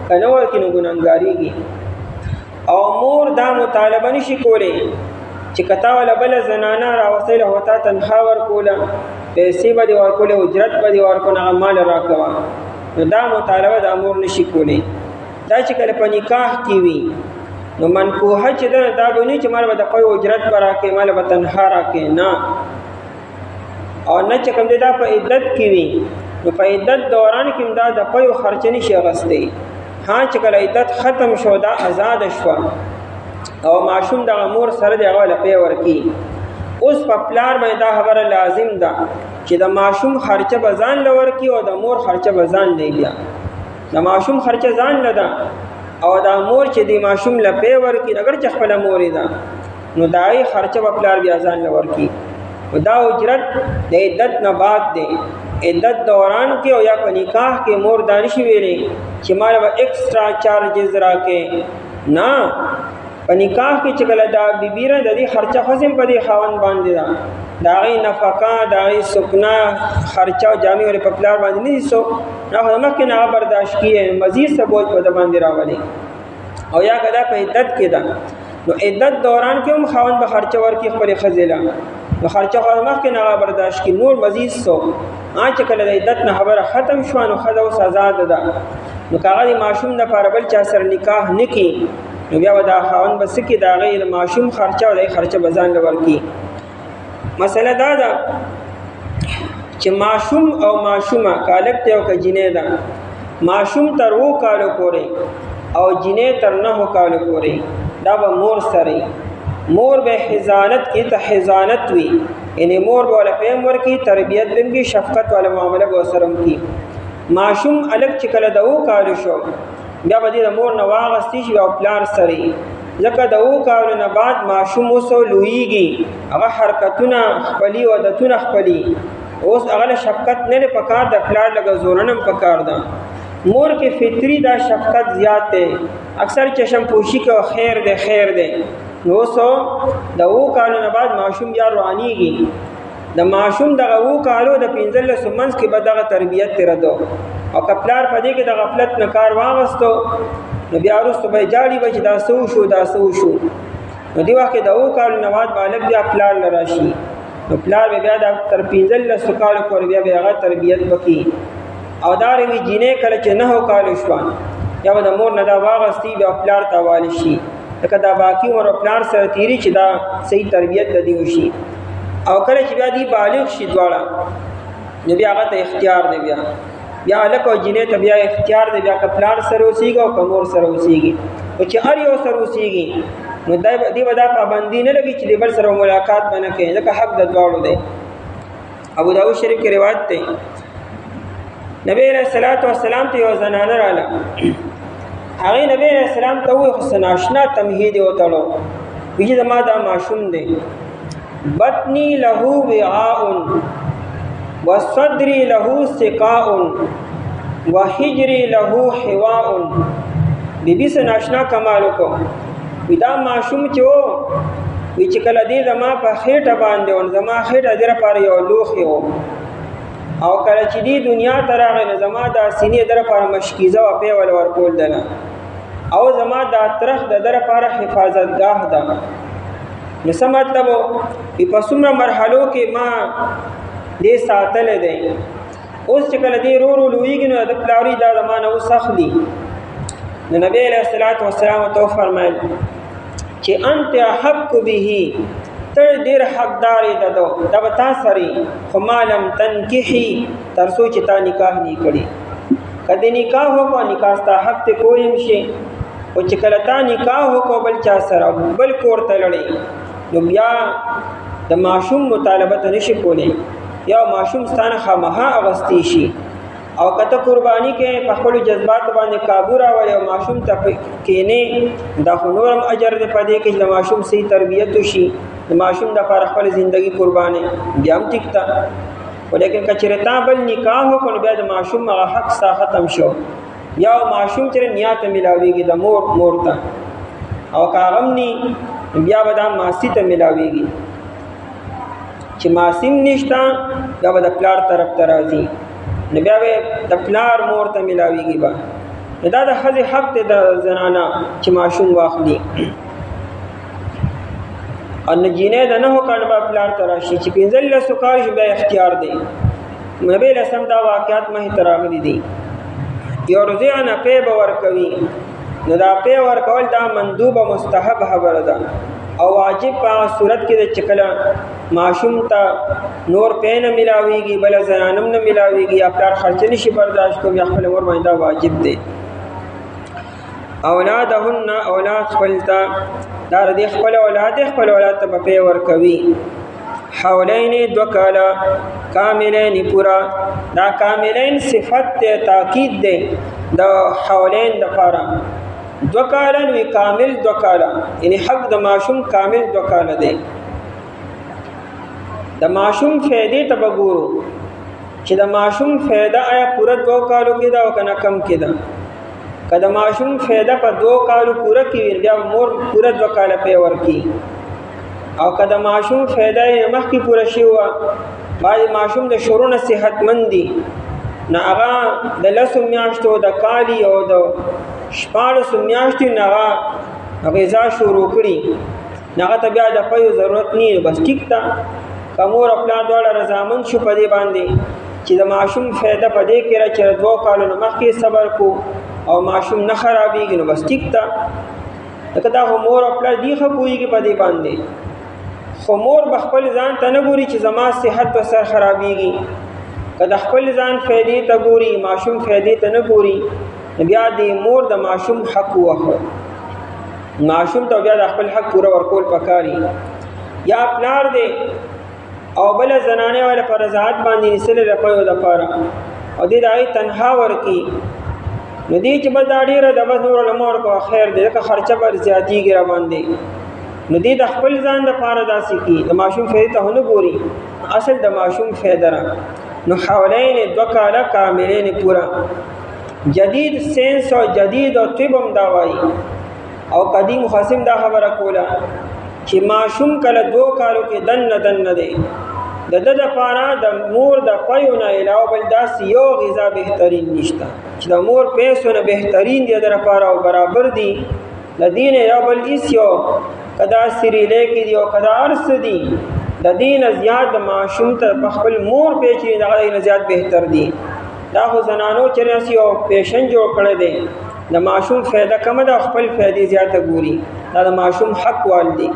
کنه ورکینو ګناګاریږي او مور دا مطالبه نشي کولی چې کتا ولا بل زنانه راوصله هوتا تنخوا ورکوله پیسې به ورکوله اجرت به ورکونه مال راکوا دا مطالبه د امور نشي کولی دا چې کله په نکاح کې وي نو منکوحه چې دا بونی چې مال به د قوی اجرت برا کې مال به تنخوا راکې نه او نه چې کوم دا په عدت کې وي نو په عدت دوران کې دا د قوی خرچ نشي غستې ها چې کله عدت ختم شو دا آزاد شو او معصوم د امور سره دی غوړه په ورکی اوس په پلار باندې دا خبره لازم ده چې د معصوم خرچه بزان لور کی او د مور خرچه بزان نه بیا د معصوم خرچه ځان لدا او د مور چې د معصوم لپاره ورکی اگر چې خپل مور ده نو دای خرچه په پلار بیا ځان لور کی دا اجرت د عدت نه بعد دی عدت دوران کې او یا په نکاح کې مور دانش ویلې چې مال به ایکسترا چارجز راکې نه په نکاح کې چې کله دا بیبیره د دې خرچه خصم په دې خاون باندې دا داغي نفقه داغي سکنا خرچه او جامع ور په پلار باندې نه سو نه مخکې نه برداشت کیه مزید سبوج په باندې راولي او یا کدا په عدت کې دا نو عدت دوران کې هم خاون به خرچه ورکی خپل خزیله نو خرچه خو مخکې نه برداشت کی نور مزید سو چې کله د عدت نه خبره ختم شو نو خدا او سزا ده نو کاغذ معصوم د پربل چا سره نکاح نکي نو بیا ودا خاون بس کی دا غیر معصوم خرچه او د خرچه بزان لور کی مسله دا ده چې معصوم او معصومه کالک ته او کجینه ده معصوم تر وو کالو پورې او جنې تر 9 کالو پورې دا به مور سره مور به حضانت کی ته حضانت وی یعنی مور به پیم ورکی تربیت بم کی شفقت والا معاملہ به سرم کی ماشوم الګ چې کله دو کال شو بیا به د مور نه واغستی شي او پلار سره ځکه دو کال نه بعد ماشوم وسو لویږي هغه حرکتونه خپلی او عادتونه خپلی اوس هغه شفقت نه پکار د پلار لګ زورنم پکار ده مور کې فطری دا شفقت زیات ده اکثر چشم پوشی کو خیر ده خیر ده نو سو دو کالو نه بعد ماشوم یا روانيږي د ماشوم دغه وو کالو د 15 سمنس کې به دغه تربیت تر دو او کپلار پدې کې د غفلت نه کار واغستو نو بیا وروسته به جاړي بچ دا سو شو نو دی وخت د وو کالو نه بعد بالغ بیا پلار لراشي نو پلار بیا د تر 15 کالو پورې بیا هغه تربیت وکي او داري وی جینې کله چې 9 کالو شوان یا د مور نه دا واغستی بیا پلار تاوال شي لکه دا باقی ور پلان سره تیری چې دا صحیح تربیت د دی وشي او کله چې بیا دی بالغ شي دواړه نو بیا هغه ته اختیار دی بیا لکه جنې ته بیا اختیار دی بیا که پلان سره وسیږي او کمور سره وسیږي او چې هر یو سره وسیږي نو دی ودا پابندی نه لګي چې د بل سره ملاقات بنه کوي ځکه حق د دواړو دی ابو داود شریف کې روایت ده نبی علیہ الصلوۃ والسلام ته یو زنانه رااله هغه نبی علیہ السلام ته وی حسن آشنا تمهید وتړو وی زما دا معشوم دی بطنی له وعاء وصدری له سقاء وحجری له حواء بیبی سن آشنا کمال کو وی دا معشوم چې وی چې کله دې زما په خېټه باندې ون زما خېټه در پر یو لوخي او کله چې دې دنیا ته راغله زما دا سینې در پر مشکیزه او په ول ورکول دنه او زما دا ترخ د در پر حفاظتگاه ده نو څه مطلب په څومره مرحلو کې ما دې ساتل دي اوس چې کله دې رو لویږي نو د پلاری دا زمانه وسخلی نو نبی علیہ الصلوۃ والسلام تو فرمایل چې انت حق به تر ډیر حقدار ده دا بتا سری خو مالم تنکحي تر سوچ تا نکاح نه کړي کله نکاح هو نکاح ستا حق ته کویم شي او چې کله تا نکاح وکړ بل چا سره بل کور ته لړی نو بیا د معشوم مطالبه نشي کولی یا معشوم ستانه خامها اغستی شي او کته قربانی کې په خپل جذبات باندې قابو راوړي او معشوم ته کینه د خنورم اجر دې پدې کې د معشوم سي تربیت شي د معشوم د پر خپل ژوندۍ قرباني بیا هم ټیکتا ولیکن کچرتا بل نکاح وکړ بیا د معشوم هغه حق سا ختم شو یا معشوم چې نیات ملاويږي د مور ته او کاغم ني بیا به د ماسی ته ملاويږي چې ماسیم نشتا بیا به د پلار طرف ته راځي نو بیا د پلار مور ته ملاويږي با دا د حق حق د زنانا چې معشوم واخلي ان جینې د نه کړه په پلار تراشي چې 15 سکار شي به اختیار دی نبی له سم دا واقعات مه تراغلي دي یو رضیانه په باور کوي نو دا په ور کول دا مندوب مستحب خبره ده او واجب په صورت کې د چکلا معشوم ته نور پین ملاويږي بل زنانم نه ملاويږي افکار خرچ نشي برداشت کوي خپل ور باندې واجب دي اولادهن اولاد خپلتا دار دي خپل اولاد ته په ور کوي حولین دو کالا کاملین پورا دا کاملین صفت تاکید دے دا حولین دا پارا دو کالا وی کامل دو کالا یعنی حق دا معشوم کامل دو کالا دے دا معشوم فیدی تا بگورو چی دا معشوم فیدہ آیا پورا 2 کالو کی دا وکنا کم کی دا که دا معشوم فیدہ پا 2 کالو پورا کی بیا مور پورا 2 کالا پیور کی او کدا معشوم فائدہ مخ کی پورا شی ہوا باید معشوم د شورونه صحت مندي نه هغه د لسو میاشتو د کالی او د شپاړسو میاشتو نه هغه غذا شروع کړي نه هغه بیا د پيو ضرورت نه بس ټیک تا کومور خپل دواړه رضامند شو په دې باندې چې د معشوم فائدہ په دې کې را چې 2 کالو مخ کې صبر کو او معشوم نه خرابېږي نو بس ټیک تا کدا مور خپل دی خپويږي په دې باندې خو مور بخپل ځان ته نه ګوري چې زما صحت په سر خرابېږي کله خپل ځان فائدې ته ګوري معشوم فائدې ته نه ګوري بیا د مور د ماشوم حق وخو ماشوم ته بیا د خپل حق پوره ورکول پکاري یا پلار دی او بل زنانه ولا پر رضاعت باندې نسل رپیو د پاره او دې دای تنها ورکی نو دې چې بد اړیره د بس نور لمور کو خیر دې که خرچه بر زیاتیږي را باندې نو دې د خپل ځان د پاره داسې کی د ماشوم فائدې ته نه ګوري اصل د ماشوم فائدہ را نو حولین 2 کاله کاملین پورا جدید سینس او جدید او طبم داوای او قدیم خاصم دا خبره کوله چې ماشوم کله 2 کالو کې دن دی د د پاره د مور د پيونه علاوه بل داس یو غذا بهترین نشته چې د مور پیسونه بهترین دي در پاره او برابر دي د دین علاوه بل هیڅ یو کدا سریله کې دی او کدا ارس دي د دین زیات ماشوم ته خپل مور پیچې دغه زیات بهتر دي دا خو زنانو چرسی او پیشن جوړ کړی دی د ماشوم فایده کم ده خپل فایده زیاته ګوري دا د ماشوم حق والدي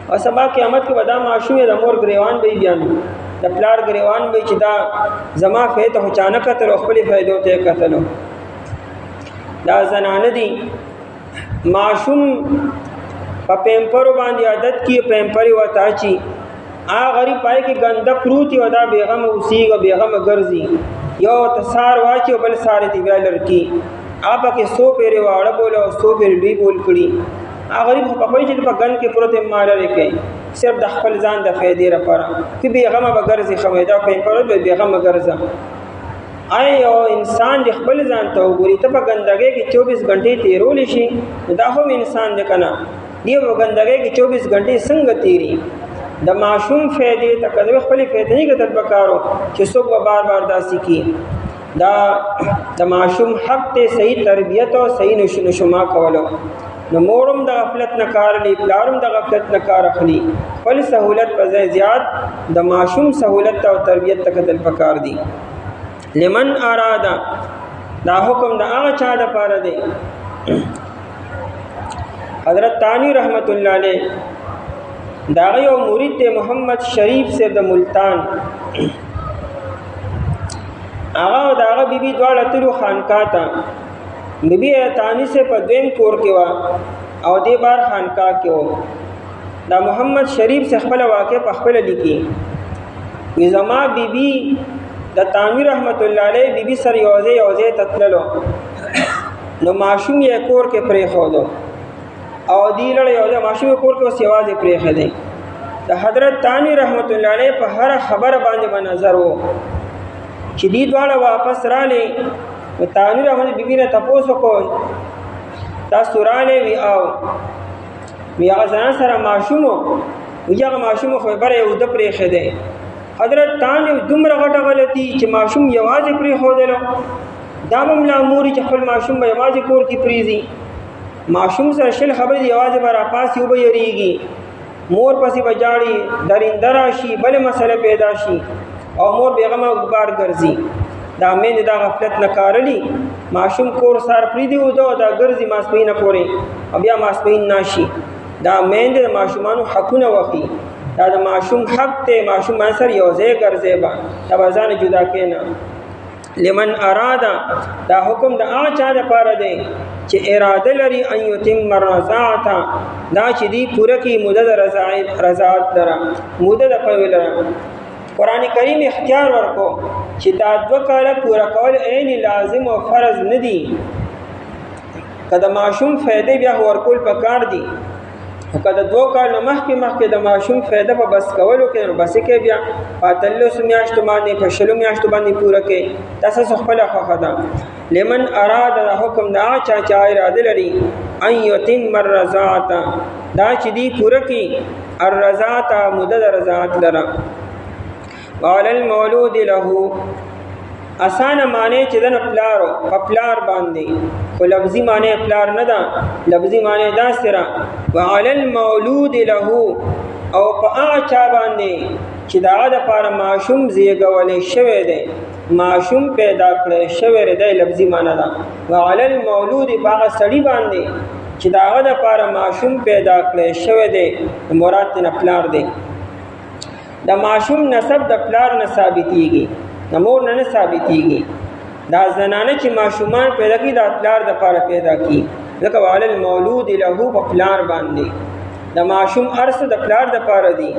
او سبا قیامت کې ودا ماشوم د مور غریوان به بیان د پلار غریوان به چې دا زما فایده اچانک تر خپل فایده ته کتلو دا زنانه دي ماشوم په پیمپر باندې عادت کی پیمپر وتا چی آ غریب پای کې ګنده پروتي ودا بیغم اوسیږي بیغم ګرځي یو تسار واچي بل ساره دی ویلر کی آپ کې 100 پیره واړه بوله 100 پیره لوی بول کړي ا غریب په خپل چې په ګن کې پروت مال لري صرف د خپل ځان د فائدې لپاره چې بیغم بغرزي خمیدا په پر به بیغم ګرځا آی او انسان د خپل ځان ته وګوري ته په ګندګي کې 24 غنټې تیرول شي دا هم انسان د کنه دی په ګندګي کې 24 غنټې څنګه تیری د ماشوم فائدې ته کله خپل فائدې نه کتل پکارو چې څوک بار بار داسي کی دا د ماشوم حق ته صحیح تربیت او صحیح نشما کولو نو مورم د غفلت نه کار لري پلارم د غفلت نه کار اخلي خپل سہولت په ځای زیات د ماشوم سہولت او تربیت ته کتل پکار دي لمن ارادا دا حکم د هغه چا د پاره دی حضرت تانی رحمت الله علیه دا یو مرید ته محمد شریف سے د ملتان آغا او داغا بی بی دوار تلو خانقاہ تا بی بی تانی سے پا دویم کور کے وا او دی بار خانقاہ کے ہو دا محمد شریف سے خپل واقع پا خپل لکی وی زما بی بی دا تانوی رحمت اللہ علیہ بی بی سر یوزے تطللو نو معشوم یہ کور کے پریخو دو او دی لڑ یوزے معشوم کور کے اس یوازے پریخ دے دا حضرت تانوی رحمت اللہ علیہ پا ہر خبر باندے بنظر ہو چې دې دواړه واپس رالې تانوی رحمت بیبی نه تاسو کو تاسو رالې وی او هغه ځان سره ماشوم وی هغه ماشوم خو بره یو د پرې خده حضرت تانوی دومره غټه غلطي چې ماشوم یوازې پرې خودلو دا مملا موري چې خپل ماشوم به یوازې کور کې پریزي ماشوم سره شل خبرې یوازې برا پاس یو به یریږي مور پسې بجاړي درینده راشي بل مسله پیدا شي او مور بیغمه غبار ګرځي دا مين دا غفلت نه کارلی ماشوم کور سار پریدي و دا ګرځي ماسپینه پوري او بیا ماسپین ناشي دا مين د ماشومانو حقونه وخی دا د ماشوم حق ته ماشوم سره یوځای ګرځي با دا ځان جدا کینا لمن ارادا دا حکم د اچا د پاره دی چې اراده لري ان یتم الرضاعه دا چې دی پوره کی مدد رضاعت درا مدد پویل قرآن کریم اختیار ورکو چې دا 2 کاله پورا کول عین لازم او فرض ندي کله ماشوم فائدې بیا ورکول پکار دي کله 2 کاله مخکې د ماشوم فائدہ په بس کولو کې بس کې بیا پاتلو سمیاشت باندې په شلو میاشت باندې پورا کې تاسو خپل خوخه ده لمن اراد حکم دا چا اراده لري ان یتم الرضاعه دا چې دی پورا کې الرضاعه مدد رضاعت لرا قال المولود له اسانه معنی چې دن پلار باندې خو لفظي معنی پلار نه ده لفظي معنی دا سره وعلى المولود له او په اچا باندې چې دا د پاره ماشوم زیږولې شوی دی ماشوم پیدا کړی شوی دی لفظي معنی ده وعلى المولود هغه سړي باندې چې دا د پاره ماشوم پیدا کړی شوی دی مراد نه پلار دی د ماشوم نسب د پلار نه ثابتېږي د مور نه ثابتېږي دا زنانه چې ماشومان پیدا کی دا پلار د پاره پیدا کی، ځکه وعلى المولود له په پلار باندې د ماشوم ارث د پلار د پاره دی.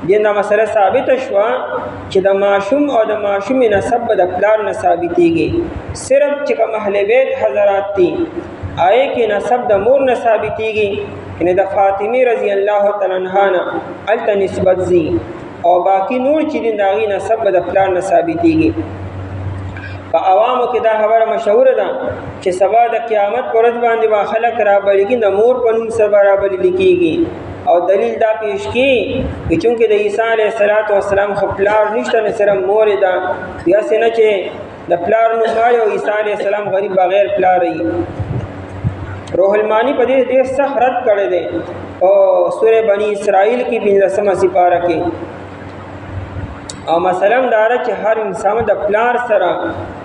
دینه مسله ثابت شوه چې د ماشوم او د ماشوم نسب د پلار نه ثابتېږي. صرف چې کوم اهل بیت حضرات دي آئے کې نسب د مور نه ثابتېږي، یعنی د فاطمه رضی الله تعالی عنها نه الته نسبت زی، او باقی نور چې د هغې نسب د پلار نه ثابتېږي. په عوامو کې دا خبره مشهوره ده چې سبا د قیامت پر ورځ باندې به خلک رابلېږي د مور په نوم سره رابلل کېږي، او دلیل دا پیش کی چې چونکې د عیسی علیه السلام خو پلار نشته نه صرف مور ده، یاسې نه چې د پلار نوم وایي او عیسی علیه السلام غریب بغیر پلار وي. روح المانی په دې ډېر سخت رد کړی دی او سورې بني اسرائیل کې 15مه سپاره کې. او مثلا داره چې هر انسان د پلار سره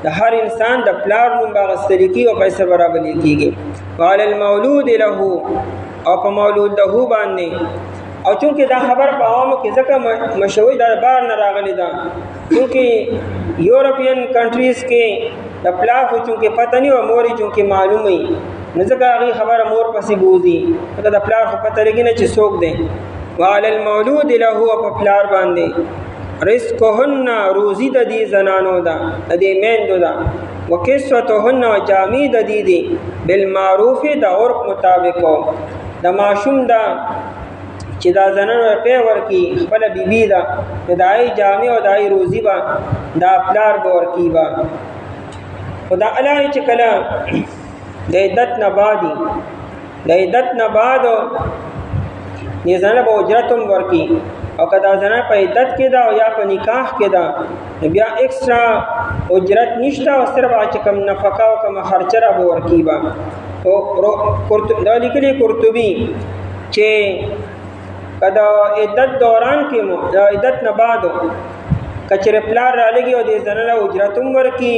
د هر انسان د پلار نوم باغستل کی او پیسې برابر کیږي. وعلى المولود له او په مولود له باندې، او چونکې دا خبر په عوامو کې ځکه مشهور د بار نه راغلی ده، چونکې یورپین کنټریز کې د پلار خو چونکې پته نه و مور چونکې معلوم وي نو ځکه هغې خبره مور پسې بوځي، ځکه د پلار خو پته لګي نه چې څوک دی. وعلى المولود له په پلار باندې رزقهن روزی د دې زنانو ده د دې میندو ده، وکسوتهن جامې د دې دي بالمعروف د عرف مطابق. د ماشوم ده چې دا زنانو روپۍ ورکي خپله بیبي ده نو د هغې جامې او د هغې روزي به دا پلار به ورکي به. خو دا الله چې کله د عدت نه بعدي د عدت نه بعد دې زنانه به اجرت هم ورکي، او که دا زنانه په عدت کې ده او یا په نکاح کې ده نو بیا ایکسټرا اجرت نشته، او صرف چې کوم نفقه او کوم خرچه را به ورکي به. دا لیکلي قرطبي چې که د عدت دوران کې مو د عدت نه بعد که چېرې پلار رالګي او دې زنانه اجرت هم ورکي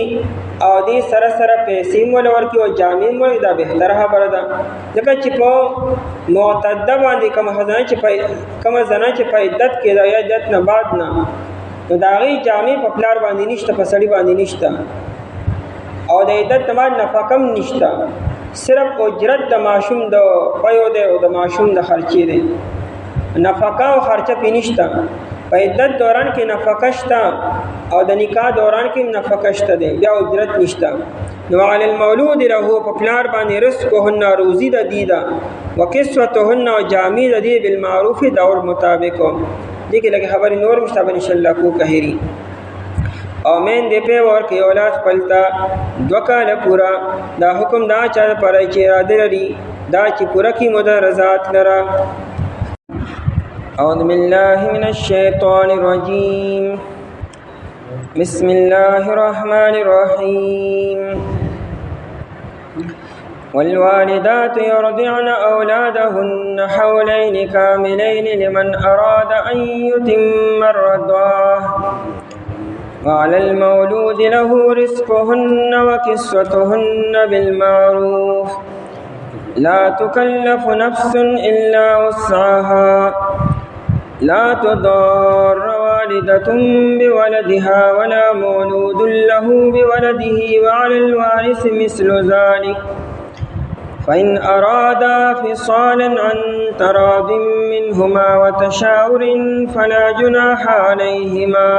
او دې سره سره پیسې هم وله ورکي او جامې هم ورکي، دا بهتره خبره ده. ځکه چې په معتده باندې کومه زنانه چې په عدت کې ده یا عدت نه بعد نه نو د هغې جامې په پلار باندې نشته، په سړي باندې نشته، او د عدت نه بعد نفقه هم نشته، صرف اجرت د ماشوم د پیو دی او د ماشوم د خرچې دی، نفقه او خرچه پې نشته. په عدت دوران کې نفقه شته او د نکاح دوران کې نفقه شته دی، بیا اجرت نشته. نو علی المولود له په پلار باندې رزقهن روزي د دې ده، وکسوتهن جامې د دې بالمعروف د عرف مطابق. دې کې لږ خبرې نور مشته به انشاءالله کو کهري. او مین دې په ورکې اولاد خپلته 2 کاله پورا، دا حکم دا چا لپاره چې اراده لري دا چې پوره کړي مده رضاعت لره. أعوذ بالله من الشيطان الرجيم. بسم الله الرحمن الرحيم. والوالدات يرضعن أولادهن حولين كاملين لمن أراد أن يتم الرضاعة، وعلى المولود له رزقهن وكسوتهن بالمعروف، لا تكلف نفس إلا وسعها، لا تضار والدة بولدها ولا مولود له بولده، وعلى الوارث مثل ذلك، فإن أرادا فصالا عن تراض منهما وتشاور فلا جناح عليهما.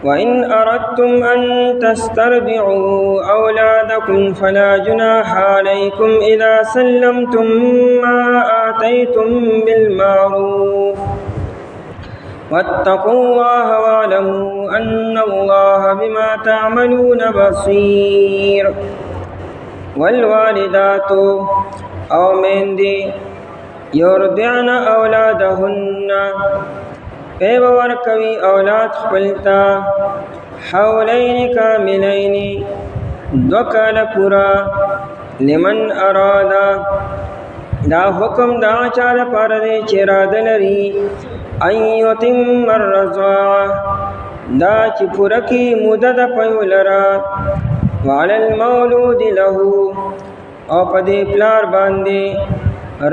وإن أردتم أن تسترضعوا أولادكم فلا جناح عليكم إذا سلمتم ما آتيتم بالمعروف، واتقوا الله واعلموا أن الله بما تعملون بصير. والوالدات أو مندي يرضعن أولادهن پیو ورکوي اولاد خپلتا حولین کاملین 2 کاله پورا، لمن ارادا دا حکم دا چا لپاره دی چې اراده لري ان یتم الرضاعه دا چې پوره کړي موده د پیو لره، وعلى المولود له او په دې پلار باندې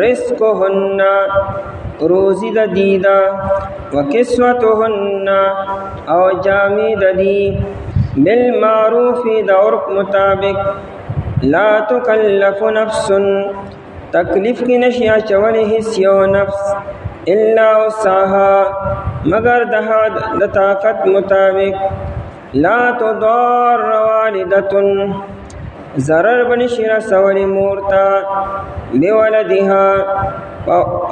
رزقهن روزی د دیدا، وکسوتهن او جامی د دی بالمعروف د عرف مطابق لا تکلف نفس تکلیف کی نشی اچولی حس یو نفس الا وسعها مگر د طاقت مطابق لا تضار والدة ضرر بنشی رسولی مورتا بولدها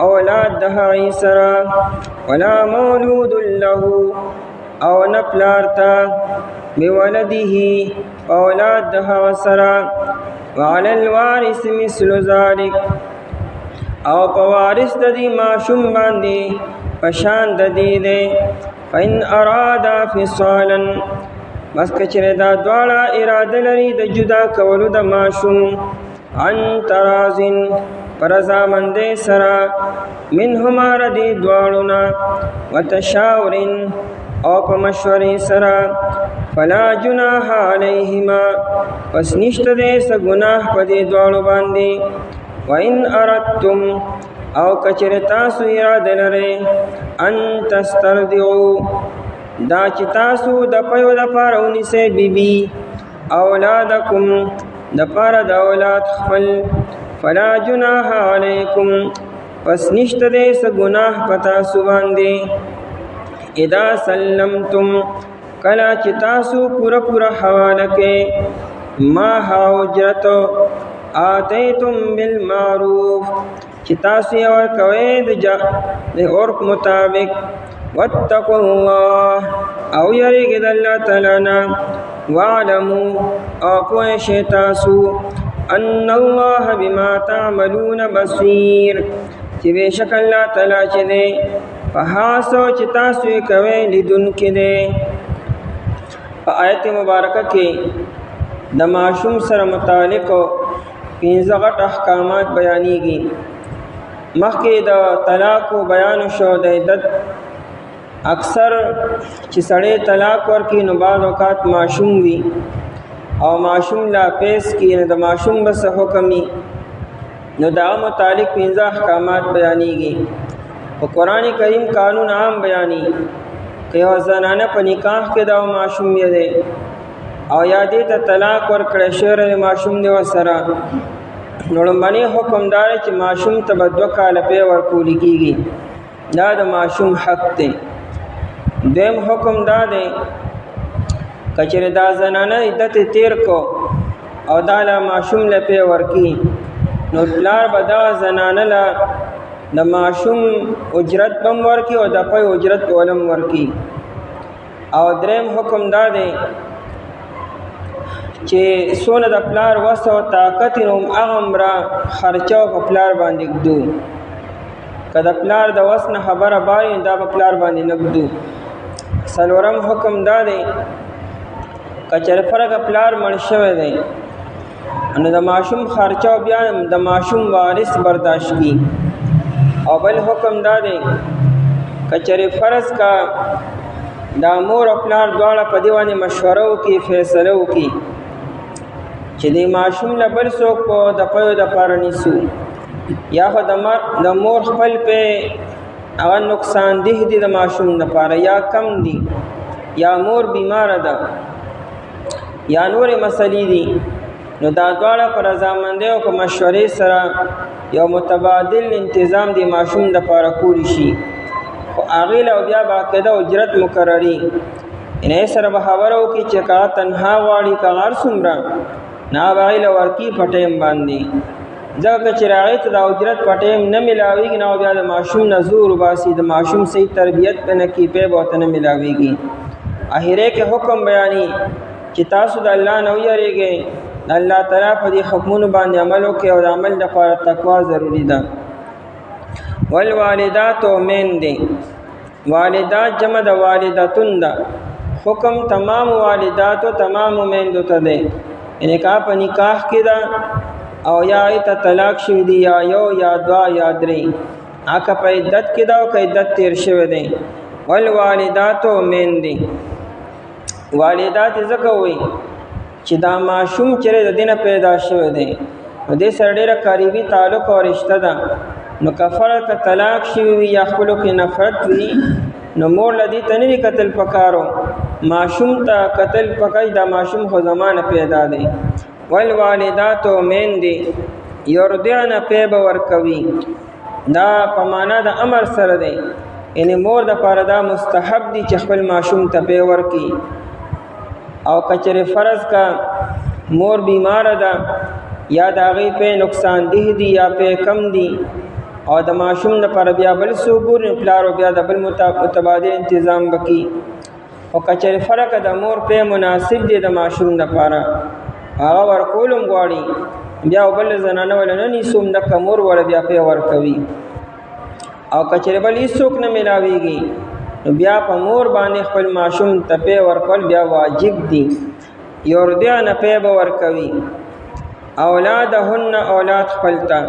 اولاد دها عیسرا ولا مولود له او نپلارتا بولده اولاد دها سرا وعلى الوارث مثل ذلك او پوارث ددی معشوم باندی پشان ددی دے فإن ارادا فصالا بس کچره دا دواړه اراده لري د جدا کولو د معشوم عن ترازن پرزامنده سرا منهما ردی دواړونا وتشاور او په مشورې سره فلا جناح علیهما پس نشته دې څه ګناه په دې دواړو باندې وان اردتم او کچره تاسو اراده لرئ ان تسترضعوا دا چې تاسو د پيو د پاره ونیسئ بیبي اولادکم د پاره د اولاد خپل فلا جناح علیکم پس نشته دې څه ګناه په تاسو باندې اذا سلمتم کلا چې تاسو پورا حواله کې ما اجرت آتیتم بالمعروف چې تاسو یې ورکوئ د عرف مطابق واتقوا الله او یریږئ د الله تعالی نه واعلموا او پوه شئ تاسو ان الله بما تعملون بصیر چې بېشک الله تعالی چې دی په هغه څه چې تاسو یې کوئ لیدونکی دی. په آیت مبارکه کې د معشوم سره متعلق 15 غټ احکامات بیانېږي. مخکې د طلاق بیان شو د عدت. اکثر چې سړی طلاق ورکړي نو بعض اوقات معشوم وي او معشوم لا پیس کې نه د معشوم بس حکم وي نو دا متعلق 15 احکامات بیانېږي. په قرآن کریم قانون عام بیانې که یو زنانه په نکاح کې دا معشوم یې دی او یا دې ته طلاق ورکړی شوی معشوم دی ورسره نو لومړنی حکم دا دی چې معشوم ته به 2 کاله پی ورکولی کېږي. دا د معشوم حق دی. دویم حکم دا دی که چېرې دا زنانه عدت تیر کو او دا له معشوم له پی ورکي نو پلار به دغه زنانه له د معشوم اجرت بم ورکي او د پی اجرت ولم ورکي. او دریم حکم دا دی چې څونه د پلار وس او طاقت نو هغه عمره خرچه په پلار باندې ږدو. که د پلار د وس نه خبره باري دا په پلار باندې نه ږدو. څلورم حکم دا دی که چېرې فرق پلار مړ شوی دی نو د معشوم خرچه بیا د معشوم وارث برداشت کی. او بل حکم دا دی که چېرې فرض کا دا مور او پلار دواړه په دې باندې مشوره وکړي فیصله وکړي چې د معشوم له بل څوک په د پیو دپاره نیسو یا خو د مور خپل په هغه نقصان ده دي د معشوم دپاره یا کم دي یا مور بیماره ده یا نورې مسلې دي نو دا دواړه په رضامندۍ او په مشورې سره یو متبادل انتظام د معشوم دپاره کولی شي. خو هغې له بیا باقاعده اجرت مقرري یعنې سره به خبره وکړي چې که تنها غواړي که هر څومره نه به هغې له ورکي په ټایم باندې ځکه چې هغې ته د اجرت په ټایم نه میلاویږي نو بیا د معشوم نه زور وباسي د معشوم صحیح تربیت به نه کړي پی به ورته نه میلاویږي. اخرې کې حکم بیاني چې تاسو د الله نه ویریږئ د الله تعالی په دې حکمونو باندې عمل وکړئ او د عمل لپاره تقوا ضروري ده. والوالدات میندې والدات جمع د والدتون ده. حکم تمام والدات او تمام میندو ته دی یعنې که په نکاح کې ده او یا ته طلاق شوي دي یا یو یا 2 یا 3 هغه په عدت کې ده او که عدت تیر شوی دی. والوالدات میندې والدات ځکه وایي چې دا معشوم چېرې د دینه پیدا شوی دی نو دې سره ډېره قریبي تعلق او رشته ده نو که فرق که طلاق شوي وي یا خپلو کې نفرت وي نو مور له دې ته نه وي کتل پکارو ماشوم ته قتل پکای دا ماشوم خو زمانه پیدا دی والوالدات میندې یرضعن پی به ورکوي دا په معنا د امر سره دی یعنی مور د پاره دا مستحب دی چې خپل ماشوم ته پی ورکي او کچره فرض کا مور بیمار ده یا د هغې پی نقصان ده دی یا پی کم دی او د ماشوم لپاره بیا بل څوک ګوري پلار بیا د بل متبادل انتظام وکړي او کچره فرق د مور پی مناسب دی د ماشوم لپاره هغه ورکول هم غواړي بیا بل زنانه ولا نه نیسوم د کمور ور بیا پی ورکوي او کچره بل هیڅوک نه ملاويږي بیا په مور باندې خپل ماشوم ته پی ورکول بیا واجب دی یرضعن پی به ورکوي اولادهن اولاد خپلتا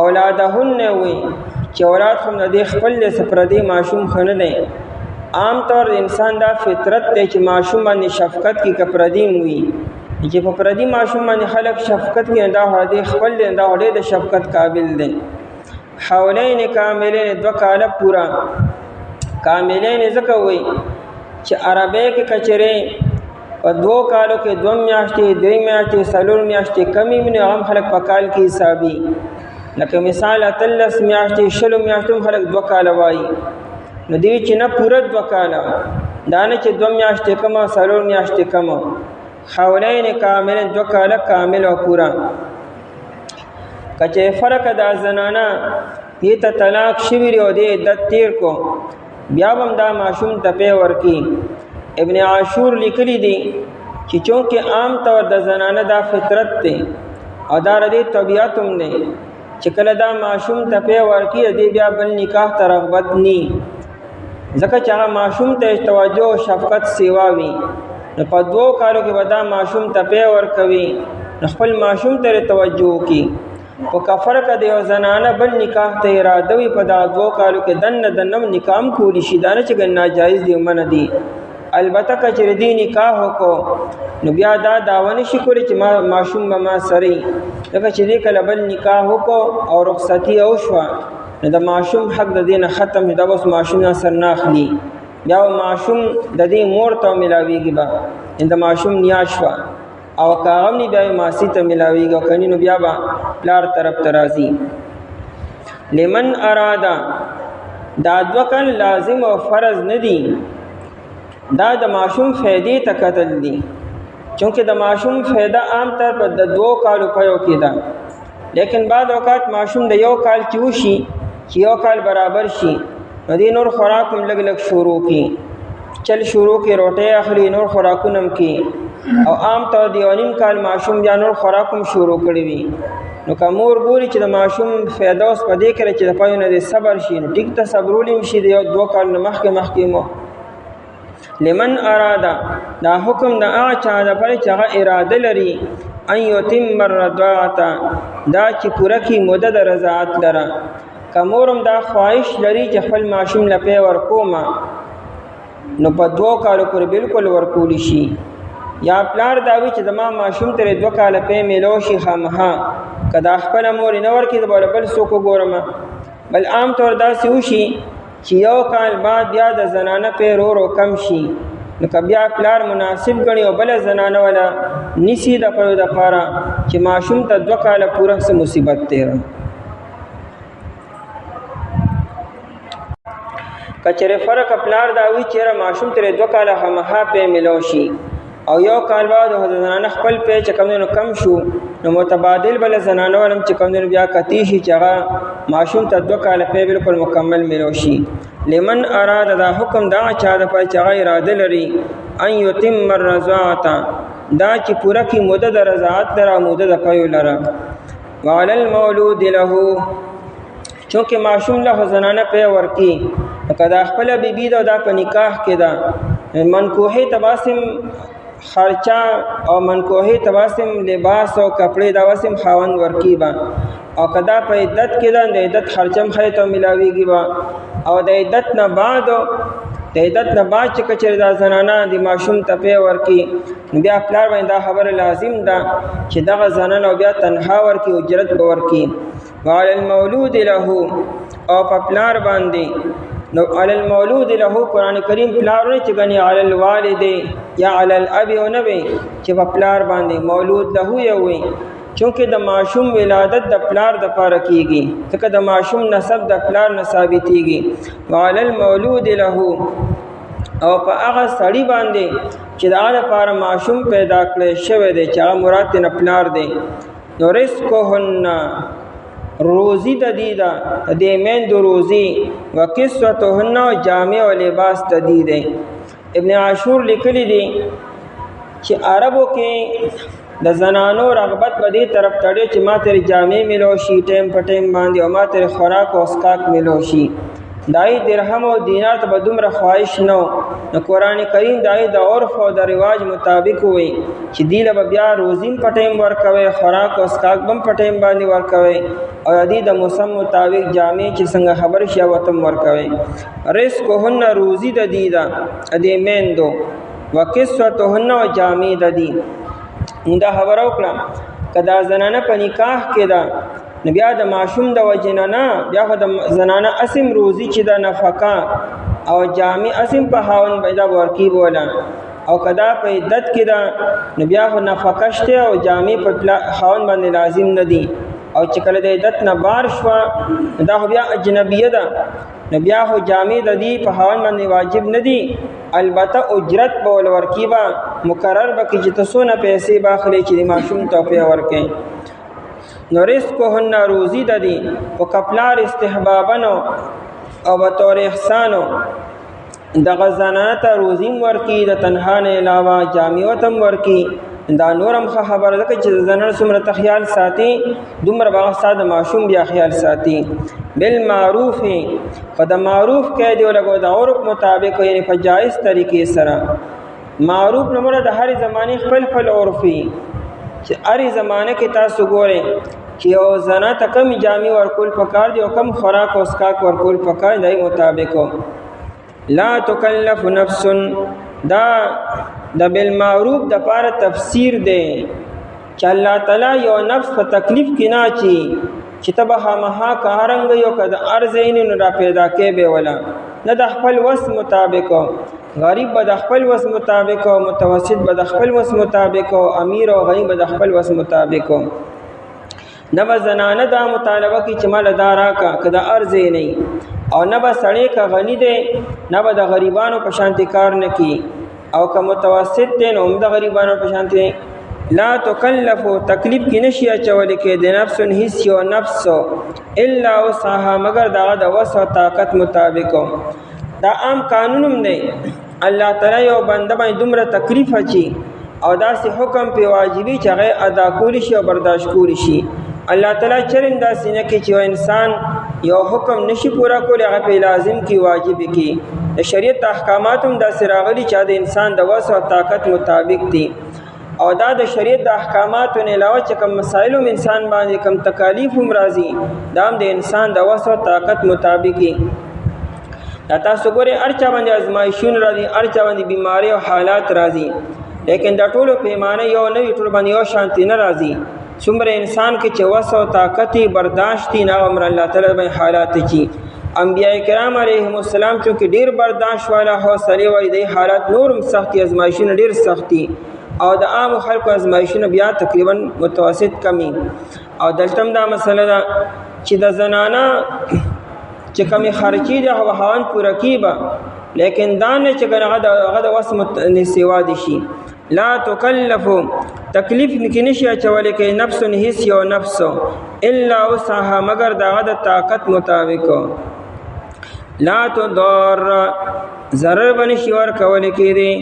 اولادهن وی چې اولاد هم د خپل سپردي ماشوم خنه دی عام طور انسان دا فطرت دی چې ماشوم باندې شفقت کی کپردیم وي چې په پردي ماشوم باندې خلک شفقت کی دا هدي خپل دی دا هډه د شفقت قابل دی حولین کاملین 2 کاله پورا کاملین زکه وی چې عربی کې کچره په 2 کالو کې 2 میاشتې 3 میاشتې 4 میاشتې کمی منه عام خلک په کال کې حسابي لکه مثال اتلس میاشتې 20 میاشتې خلک 2 کاله وایي نو دی چې نه پوره 2 کاله دا نه چې 2 میاشتې کم 4 میاشتې کم حولین کامل 2 کاله کامل او پورا کچه فرق دا زنانا دې ته طلاق شوی او دې عدت تیر کو بیا هم دا ماشوم ته پی ورکی ابن عاشور لیکلی دی چې چونکه عام طور د زنانه دا فطرت دی او دا ردی طبیعت هم دی چې کله دا ماشوم ته پی ورکی دی بیا بل نکاح ته رغبت نی ځکه چې هغه ماشوم ته توجه او شفقت سیوا وي نو په 2 کالو کې ودا ماشوم ته پی ورکوي خپل ماشوم ته توجه کی او کفر کده او زنانه بل نکاح ته اراده وي په دا 2 کالو کې دنم نکام کولی شي دا نه چې ناجایز دی من دی البته کچره دی نکاح وکړو نو بیا دا داونه شي کولی چې ماشوم ما سره دغه چې دی کله بل نکاح وکړو او رخصتی او شو نو د ماشوم حق د دین ختم دا بس ماشوم سر نه اخلي بیا ماشوم د دې مور ته ملاويږي با د ماشوم نیا شو او کاغم نی بیا ماسی ته ملاویږي او کني نو بیا با پلار طرف ترازی لمن ارادا دا 2 کال لازم او فرض ندی دا د ماشوم فائدې ته قتل دي چونکه د ماشوم فائدہ عام طور پر د 2 کالو پيو کېدا لیکن بعد اوقات ماشوم د 1 کال چوشي چې 1 کال برابر شي نو دې نور خوراک هم لګ لګ شروع کی چل شروع کی روټه اخلي نور خوراکونم کی او عام طور دی 1 کال ماشوم بیا نور خوراکم شروع کړی وي نو کومور ګوري چې د ماشوم فائدہ اوس پدې کړي چې د پايونه د صبر شي نو ټیک ته صبرولې شي د 2 کال مخکې مو لمن ارادا دا حکم د اچا د پر چې اراده لري ان یتم الرضاعه دا چې پوره کی مدد رضاعت لره کومورم دا خواهش لري چې خپل ماشوم لپاره ورکوما نو په 2 کالو پر بالکل ورکول شي یا پلار داوی چې د ما ماشوم تر 2 کال په میلو شي خامها کدا خپل مور نه ورکی د بل څوک ګورم بل عام طور دا سوشي چې 1 کال بعد یا د زنانه په رو کم شي نو کبیا پلار مناسب غني او بل زنانه ولا نسی د په د پاره چې ماشوم ته 2 کال پوره سه مصیبت تیر کچره فرق پلار داوی چې ماشوم تر 2 کال خامها په میلو شي او 1 کال بعد د زنانه خپل په چکمونو کم شو نو متبادل بل زنانه ولم چکمونو بیا کتی شي چې ماشوم ته 2 کال په بالکل مکمل ملو شي لمن اراد دا حکم دا چا د پای چې اراده لري ان یتم الرضاعه دا چې پوره کی مدد رضاعت درا مدد پایو لره وعلى المولود له چونکه ماشوم له زنانه په ورکی کدا خپل بیبی دا په نکاح کې دا منکوحه تباسم خرچا او منکوحه تباسم لباس او کپڑے دا واسم خاون ورکی با او کدا په عدت کې دا د عدت خرچم خې ته ملاويږي با او د عدت نه بعد چې کچره دا زنانه د ماشوم ته په ورکی بیا پلار باندې دا خبر لازم ده چې دغه زنانه بیا تنها ورکی اجرت ورکی وعلى المولود له او په پلار باندې نو علی المولود له قرآن کریم پلار نه چې غني علی الوالد یا علی الاب او نه وي چې په پلار باندې مولود له یو وي چونکه د ماشوم ولادت د پلار د پاره کیږي ځکه د ماشوم نسب د پلار نه ثابتېږي وعلى المولود له او په هغه سړی باندې چې د هغه لپاره ماشوم پیدا کړی شوی دی چې هغه مراد نه پلار دی نو رزقهن روزی د دې ده د میندو روزی وکسوتهن جامع او لباس د دې دی ابن عاشور لیکلی دی چې عربو کې د زنانو رغبت په دې طرف تړي چې ما تر جامع ملو شي ټیم په ټیم باندې او ما تر خوراک او اسکاک ملو شي دای درهم او دینار ته بدومره خواهش نو قرآن کریم دای د عرف او د رواج مطابق وي چې دیله بیا روزین په ټیم ورکوي خوراک او اسکاک بم په ټیم باندې ورکوي او د دې موسم مطابق جامع چې څنګه خبر شي وتم ورکوي رزقهن روزی د دې دا د میندو وکسوتهن او جامع د دې دا خبر او کړه کدا زنانه په نکاح کې دا نو بیا د ماشوم د وجنه نه بیا خو د زنانه اسم روزي چې د نفقه او جامع اسم په هاون پیدا ورکی بولا او کدا په عدت کې دا نو بیا خو نفقه شته او جامع په هاون باندې لازم نه دي او چې کله د عدت نه بار شو دا خو بیا اجنبیه ده نو بیا خو جامع د دې په هاون باندې واجب نه دي البته اجرت به ول ورکی با مقرر به کې چې تاسو نه پیسې باخلي چې د ماشوم توفیه ورکې نو رزقهن روزی د دې او کپلار استحبابنو او بطور احسانو د غزانه ته روزی ورکی د تنها نه علاوه جامعتم ورکی دا نورم خبره ده چې زنان څومره تخیال ساتي دومره باغ ساده ماشوم بیا خیال ساتي بالمعروف قد معروف کې دی ولګو د عرف مطابق یعنی په جائز طریقې سره معروف نمبر د هر زمانه خپل عرفي چې هر زمانه کې تاسو ګورئ چې او زنا ته کم جامع ورکول پکار دی او کم خوراک او اسکاک ورکول پکار دی مطابق لا تکلف نفس دا د بالمعروف د پاره تفسیر دی چې الله تعالی یو نفس په تکلیف کې نه چې تبه مها کارنګ یو کده ارزین نو را پیدا کې به ولا نه د خپل وس مطابق غریب به د خپل وس مطابق او متوسط به د خپل وس مطابق او امیر او غریب به د خپل وس مطابق نه به زنانه دا مطالبه کی چې مال دارا کا کدا ارزې نه او نه به سړی کا غنی دی نه به د غریبانو په شانتي کار نه کی او که متوسط دی نو د غریبانو په شانتي لا تکلف تکلیف کی نشي اچول کې د نفس حص او نفس الا وسعها مگر دا د وس او طاقت مطابق دا عام قانونم نه الله تعالی یو بنده باندې دومره تکلیف اچي او دا سي حکم په واجبي چې هغه ادا کول شي او برداشت کول شي الله تعالی چرنده سینه کې چې انسان یو حکم نشي پورا کول هغه په لازم کی واجب کی د شریعت احکامات هم د سراغلي چې د انسان د وس او طاقت مطابق دي او دا د شریعت د احکاماتو نه علاوه چې کوم مسائل هم انسان باندې کوم تکالیف هم راځي دا هم د انسان د وس او طاقت مطابق دي تاسو ګورئ ارچا باندې ازمایښون راځي ارچا باندې بیماری او حالات راځي لیکن دا ټولو پیمانه یو نه ټول باندې یو شانتی نه راځي څومره انسان کې چې وس او طاقت برداشت نه امر الله تعالی باندې حالات چی انبیاء کرام علیهم السلام چې ډیر برداشت والا حوصله ولري د حالات نورم سختي ازمایښون ډیر سختي او د عام خلکو ازمایښونه بیا تقریبا متوسط کمی او دلته دا مسله ده چې د زنانه چې کمی خرچي د هوان پوره کیبا لیکن دانه چې هغه د وس سیوا دي شي لا تکلف تکلیف نشي اچول کې نفس حص یو نفس الا وسعها مگر دغه د طاقت مطابق لا تضر ضرر بنشي ور کول کې دي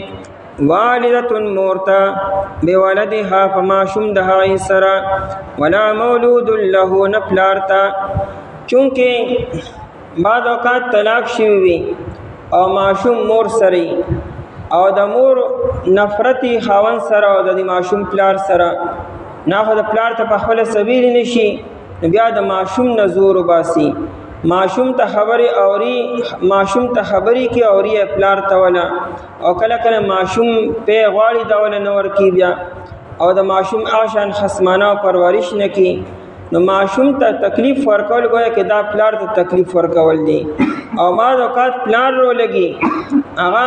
والدة مورتا بولدها فماشوم دها سرا ولا مولود له نپلارتا چونکه بعض اوقات طلاق شوی وي او ماشوم مور سره او د مور نفرتي خاون سره او د ماشوم پلار سره نه خو د پلار ته په خپل سبیل نشي بیا د ماشوم نزور وباسي ماشوم ته خبري اوري ماشوم ته خبري کی اوري پلار ته ولا او کله کله ماشوم په غواړي دا ول نور کی بیا او د ماشوم آشان خصمانه پرورش نه کی نو ماشوم ته تکلیف ورکول گویا کې دا پلار ته تکلیف ورکول دي او بعض اوقات پلار رو لګي هغه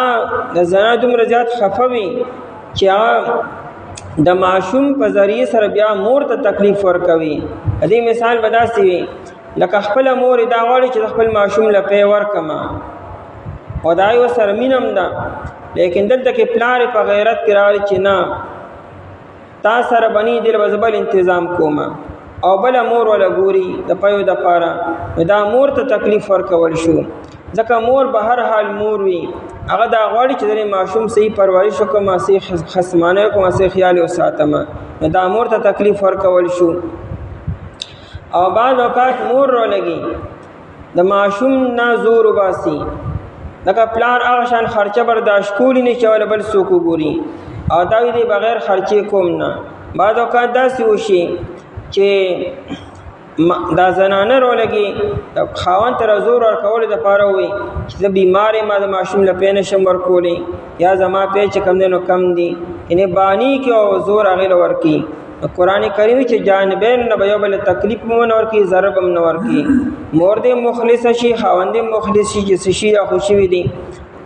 د زنا دومره زیات خفه وي چې هغه د ماشوم په ذریعه سره بیا مور ته تکلیف ورکوي. دې مثال به داسې وي لکه خپله مور دا غواړي چې د خپل ماشوم لپې ورکمه او دا یې ورسره مینه هم ده، لیکن دلته کې پلار په غیرت کې راغلی چې نه تا سره بني دې له به زه بل انتظام کوم او بله مور وله ګوري د پیو دپاره، نو دا مور ته تکلیف ورکول شو. ځکه مور به هر حال مور وي، هغه دا غواړي چې د ماشوم صحیح پرورش وکړم، صحیح خصمانه وکړم، صحیح خیال وساتم، نو دا مور ته تکلیف ورکول شو. او بعض اوقات مور رو لګي د ماشوم نه زور وباسي، لکه پلار هغه شان خرچه برداشت کولی نه چې ولا بل څوک وګوري او دا وي دی بغیر خرچې کوم نه. بعض اوقات داسې وشي چې دا زنانه رو لګي خاوند ته زور ورکولو دپاره وي چې زه بیمار یم ما د ماشوم له پې نشم ورکولی یا زما پې چې کم دی نو کم دي، یعنې بانی کې او زور هغې له ورکي. قرآن کریم چې جانبین نه به یو بل تکلیف هم نه ورکي ضرب هم نه ورکي. مور دې مخلصه شي خاوند دې مخلص شي چې څه شي یا خو شوي دي.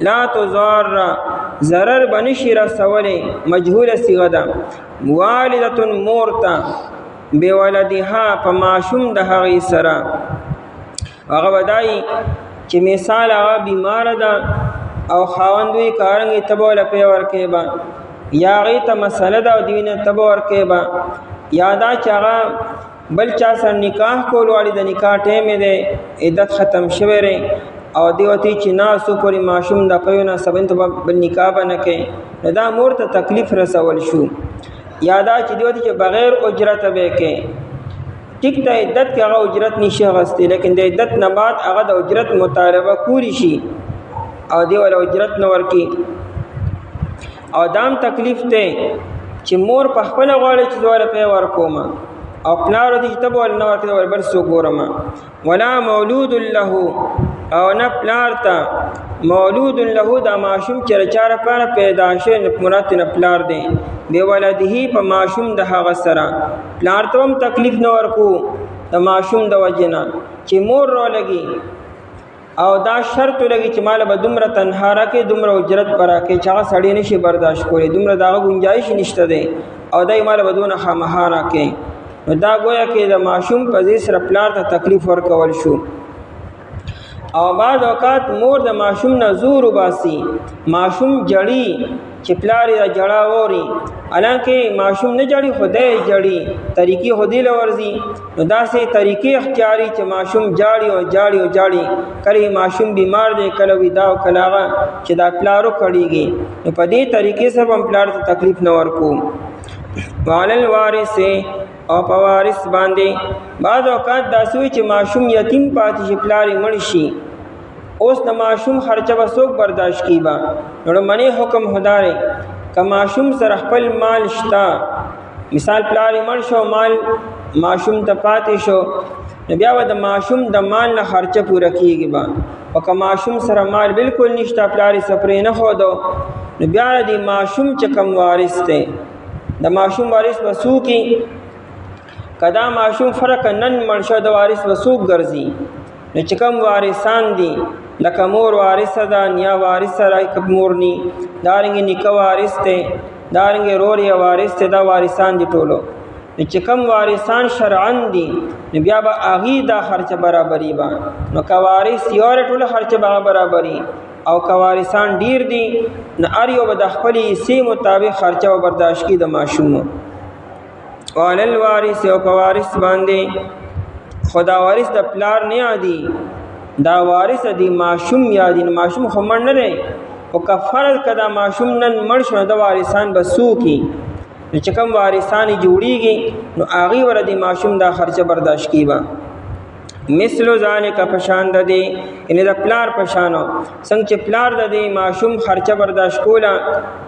لا تضار ضرر به نشي رسولی مجهوله صیغه ده. والدة مور ته بولدها په ماشوم د هغې سره هغه به دایي چې مثال هغه بیماره ده او خاوند وي کارنګې ته به وله پې ورکې به یا هغې ته مسله ده او دوی نه ته به ورکې به یا دا چې هغه بل چا سره نکاح کول غواړي د نکاح ټیم یې دی عدت ختم شوی دی او دی ورته چې نه څو پورې ماشوم د پیو نه سبا ته بل نکاح به نه کوي، نو دا مور ته تکلیف رسول شو. یا دا چې دی ورته چې بغیر اجرته به یې کوي، ټیک ته عدت کې هغه اجرت نشي اخیستی، لیکن د عدت نه بعد هغه د اجرت مطالبه کولی شي او دی ولا اجرت نه ورکي. او دام تکلیف ته چې مور په خپله غواړي چې زه وله پې ورکوم او پلار دې چې ته به ول نه ورکړې ول بل څوک ګورم. ولا مولود له او نه پلار ته مولود له دا ماشوم چې د چا لپاره پیدا شوی مراد نه پلار دی بولده په ماشوم د هغه سره پلار ته هم تکلیف نه ورکو د ماشوم د وجې نه چې مور رو لګي او دا شرط لګي چې مال به دومره تنها راکې دومره اجرت به راکې چې هغه سړی نشي برداشت کولی، دومره د هغه ګنجایش نشته دی او دی مال به دونه خامخا راکې. نو دا گویا کې د ماشوم په ځای سره پلار ته تکلیف ورکول شو. او بعض اوقات مور د ماشوم نه زور وباسي، ماشوم جړي چې پلار یې جړه ووري، حالانکه ماشوم نه جړي خو دی جړي، طریقې خو دی له ورځي. نو داسې طریقې اختیاري چې ماشوم جاړي او جاړي او جاړي، کله ماشوم بیمار دی کله ویدا او کله هغه چې دا پلارو کړیږي، نو په دې طریقې سره هم پلار ته تکلیف نه ورکو. وعلى الوارث او په وارث باندې بعض اوقات داسې وي چې ماشوم یتیم پاتې شي پلار یې مړ شي، اوس د ماشوم خرچه به څوک برداشت کړي به؟ نو لومړنی حکم خدا دی که ماشوم سره خپل مال شته، مثال پلار یې مړ شو مال ماشوم ته پاتې شو، نو بیا به د ماشوم د مال نه خرچه پوره کېږي به. او که ماشوم سره مال بالکل نشته پلار یې سپرې نه ښودو، نو بیا د ماشوم چې کم وارث دی د ماشوم وارث به څوک که دا ماشوم فرق نن مړ شو د وارث به څوک ګرځي؟ نو چې کوم وارثان دي لکه مور وارثه ده، نیا وارثه ده که مور ني، دارنګې نیکه وارث دی، دارنګې رور یې وارث دی، دا وارثان دي ټولو. نو چې کوم وارثان شرعن دي نو بیا به هغې دا خرچه برابري به، نو که وارث یو ټوله خرچه به برابري او که وارثان ډیر دي نو هر یو به د خپلې حصې مطابق خرچه و برداشت کړي د ماشومو. وعلى الوارث او په وارث باندې خدا وارث د پلار نه یادي، دا وارث دی ماشوم یادي، ماشوم خو مړ نه دی او که فرض که دا ماشوم نن مړ شو د وارثان به څوکي، نو چې کوم وارثان جوړیږي نو هغې ور د ماشوم دا خرچه برداشت کړي به. مثل ذالک پشان د دې یعنې د پلار پشانو څنګه چې پلار د دې ماشوم خرچه برداشت کوله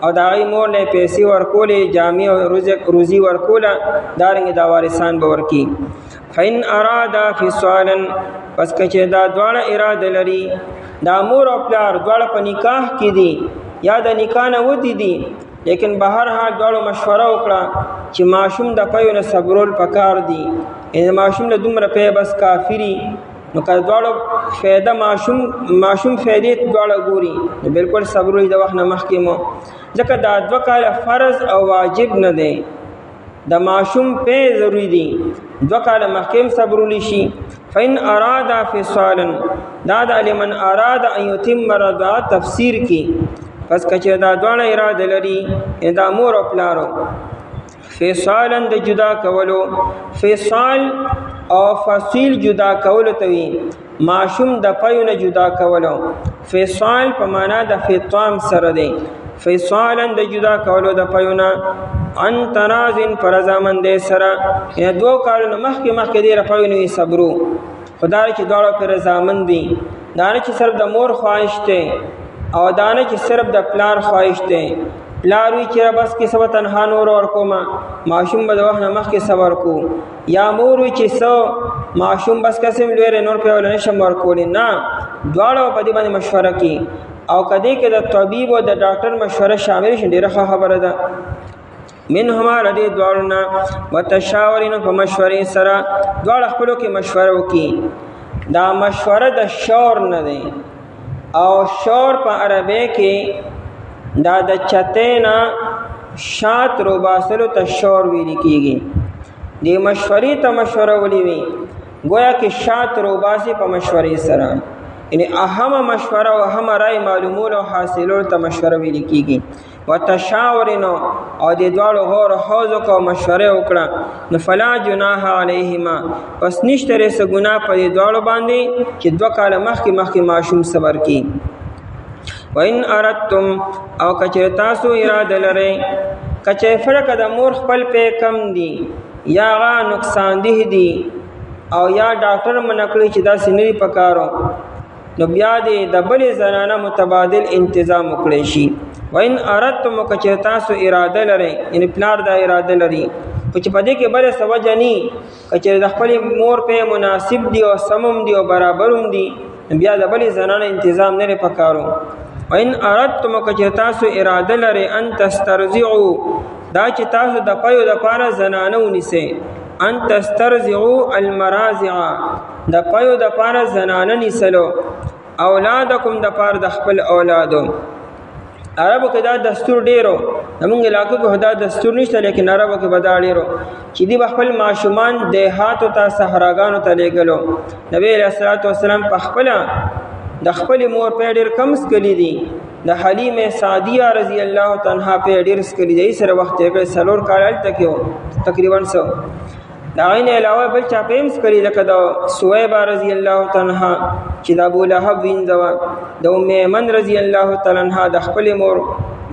او د هغې مور له پیسې ورکولې جامې او روزي ورکوله، دارنګې دا وارثان به ورکي. فإن ارادا فصالا پس که چې دا دواړه اراده لري، دا مور او پلار دواړه په نکاح کې دي یا د نکاح نه ودي دي، لیکن به هر حال دواړو مشوره وکړه چې ماشوم د پیو نه صبرول پکار دي، یعنې ماشوم له دومره پی بس کافري نو که دواړو فایده ماشوم فایدې دواړه ګوري نو بالکل صبر د وخت نه مخکې مو ځکه دا 2 کاله فرض او واجب نه دی د ماشوم په ضروری دي 2 کاله مخکې صبر شي فإن أراد فصالا دا د لمن أراد أن يتم رضا تفسیر کی پس کچې دا دواړه اراده لري دا مور او پلارو فصالا د جدا کولو فصال او فصیل جدا کولو توی ماشوم د پيونه جدا کولو فصال په معنا د فطام سره دی فصالا د جدا کولو د پيونه ان ترازن فرزامند سره یا 2 کالو مخکې دی رپيونه صبرو خدای چې داړو پر رضامند دي دانه چې صرف د مور خواهش ته او دانه چې صرف د پلار خواهش ته پلاروي چې بس کې سبا تنها نور اور کوما ماشوم به د وخت مخکې صبر کو یا مور وي چې سو ماشوم بس قسم لوي نور په ول نشم ورکول نه دواړو په دې باندې مشوره کی او کدی کې د طبيب او د ډاکټر مشوره شامل شي ډیره خبره ده من هما ردی دوارنا وتشاورین په مشورې سره دواړه خپلو کې مشوره وکي دا مشوره د شور نه دی او شور په عربی کې دا د چتینا شات روباسلو ته شور ویل کیږي دی مشورې ته مشوره ولي وي گویا کې شات روباسي په مشورې سره یعنی اهم مشوره او اهم رائے معلومول او حاصلول ته مشوره ویل کیږي وتشاورن او د دوالو غور حوزو کو مشوره وکړه نو فلا جناح علیهما پس نشته رس ګناه په دوالو باندې چې 2 کال مخکې ماشوم صبر کی وان اردتم او کچره تاسو اراده لرئ کچې فرق د مور خپل په کم دی یا غا نقصان دی او یا ډاکټر منکړي چې دا سینری پکارو نو بیا دې د بل زنانه متبادل انتظام وکړي شي وان اردتم کچې تاسو اراده لرئ ان پلار دا اراده لري چې په دې کې بل سوجنی کچې د خپل مور په مناسب دی او سمم دی او برابروم دی بیا د بل زنانه انتظام نه پکارو وان اردتم کچې تاسو اراده لرئ ان تسترضعوا دا چې تاسو د پيو د پاره زنانه ونیسئ ان تسترضعوا المراضع د پيو د پاره زنانه نیسلو اولادکم د پاره د خپل اولادو عربو کې دا دستور ډیرو زمونږ علاقو کې دا دستور نشته لیکن عربو کې بدا ډیرو چې دی خپل ماشومان دیهاتو ته صحراګانو ته لېګلو نبی علیہ الصلوۃ والسلام په خپل د خپل مور په ډیر کم سکلی دي د حلیمه سعدیه رضی الله تعالی په ډیر سکلی دي سره وخت یې سلور کال تکو تقریبا 100 دا غین علاوه بل چا پېم سکلی لکه د سویبه رضی الله تعالی چې د ابو لهب وینځوا د ام ایمن رضی الله تعالی عنها د خپل مور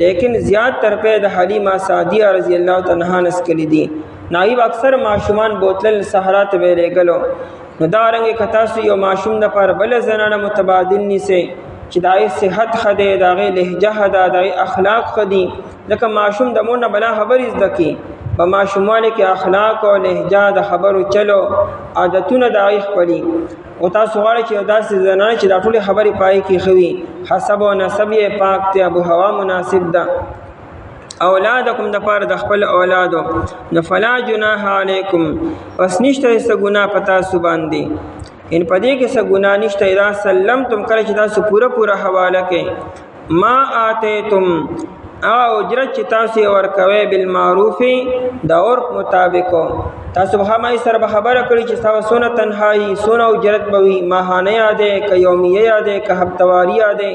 لیکن زیات تر په د حلیمه سعدیه رضی الله تعالی عنها نسکلی دي نایب اکثر ماشومان بوتل صحرا ته ویلېګلو نو دا رنګ کتا سو یو ماشوم د پر بل زنانه متبادل نيسه چې دای صحت خده دغه لهجه خده دای اخلاق خدي لکه ماشوم د مونږ بلا خبر زدکی په ماشومانه کې اخلاق او لهجه د خبرو چلو عادتونه دای خپلي او تاسو غواړئ چې داسې زنانه چې د ټولې خبرې پای کې خوي حسب او نسب یې پاک ته ابو هوا مناسب ده اولادکم د پاره د خپل اولادو نو فلا جناح علیکم پس نشته څه ګناه پتا سو باندې ان پدې کې څه ګناه نشته اذا سلمتم کله چې تاسو پورا حواله کې ما آتیتم او اجرت چې تاسو ورکوي بالمعروف د عرف مطابق تاسو به ما سره خبره کړی چې تاسو سونه تنهایی سونه اجرت بوي ماهانه یادې ک یومیه یادې ک هفتواری یادې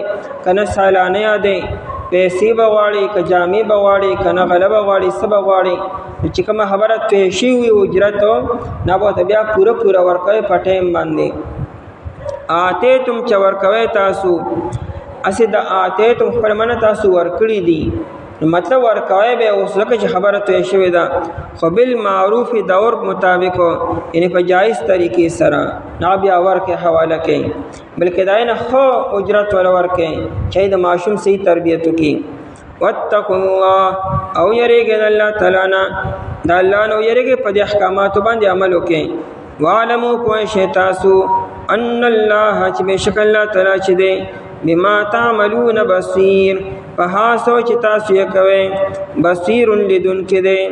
کنه سالانه یادې پیسې بغواړي ک جامې بغواړي کنه غلب بغواړي سب بغواړي چې کوم خبره ته شی وي اجرت نه به بیا پورا ورکوي پټیم باندې آتے تم چ ورکوي تاسو اسې د آتے تم خپل من تاسو ورکړي دي مطلب ورکوي به اوس لکه چې خبره ته شوی دا خو بالمعروف دور مطابق یعنی په جایز طریقې سره نه بیا ورکه حواله کوي بلکې دا نه خو اجرت ول ورکه چې د معصوم صحیح تربیت وکي واتقوا الله او یریګ الله تعالی نه د الله نو یریګ په احکامات باندې عمل وکي وعلموا کوه تاسو ان الله چې بشک الله تعالی چې دی بما تعملون بصیر په هاسو چې تاسو یې کوي بصیر لدن کې دی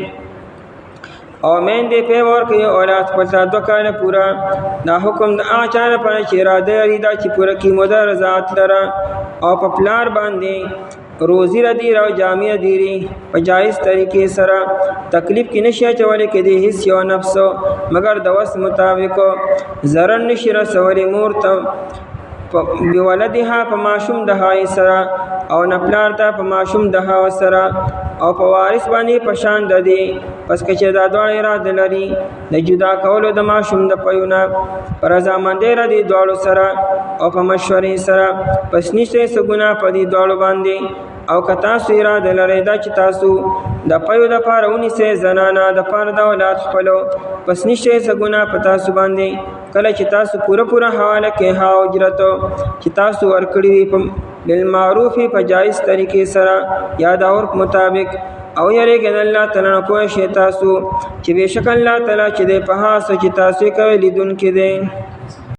او میندې پې ورکړي اولاد خپل ته 2 کاله پوره. دا حکم د هغه چا لپاره چې اراده لري دا چې پوره کړي موده رضاعت لره او په پلار باندې روزی ردی او جامع دیری په جایز طریقې سره تکلیف کې نشي اچولی کېدی هیڅ یو نفس مگر د وس مطابق ضرر نشي رسولی مور ته بولدها په ماشوم د هغې سره او نه پلار ته په ماشوم د هغه سره او په وارث باندې په شان د دې پس که چې دا دواړه اراده لري د جدا کولو د ماشوم د پیونه په رضامندۍ ردي دواړو سره او په مشورې سره پس نشته څه ګناه په دې دواړو باندې. او که تاسو اراده لرئ دا چې تاسو د پیو دپاره ونیسئ زنانه دپاره د اولاد خپلو پس نشته څه ګناه په تاسو باندې کله چې تاسو پوره حواله کې هغه اجرت چې تاسو ورکړي وي په بالمعروف په جایز طریقې سره یا د عرف مطابق. او یریږئ د الله تعالی نه پوه شئ تاسو چې بېشکه الله تعالی چې دی په هغه څه چې تاسو یې کوئ لیدونکی دی.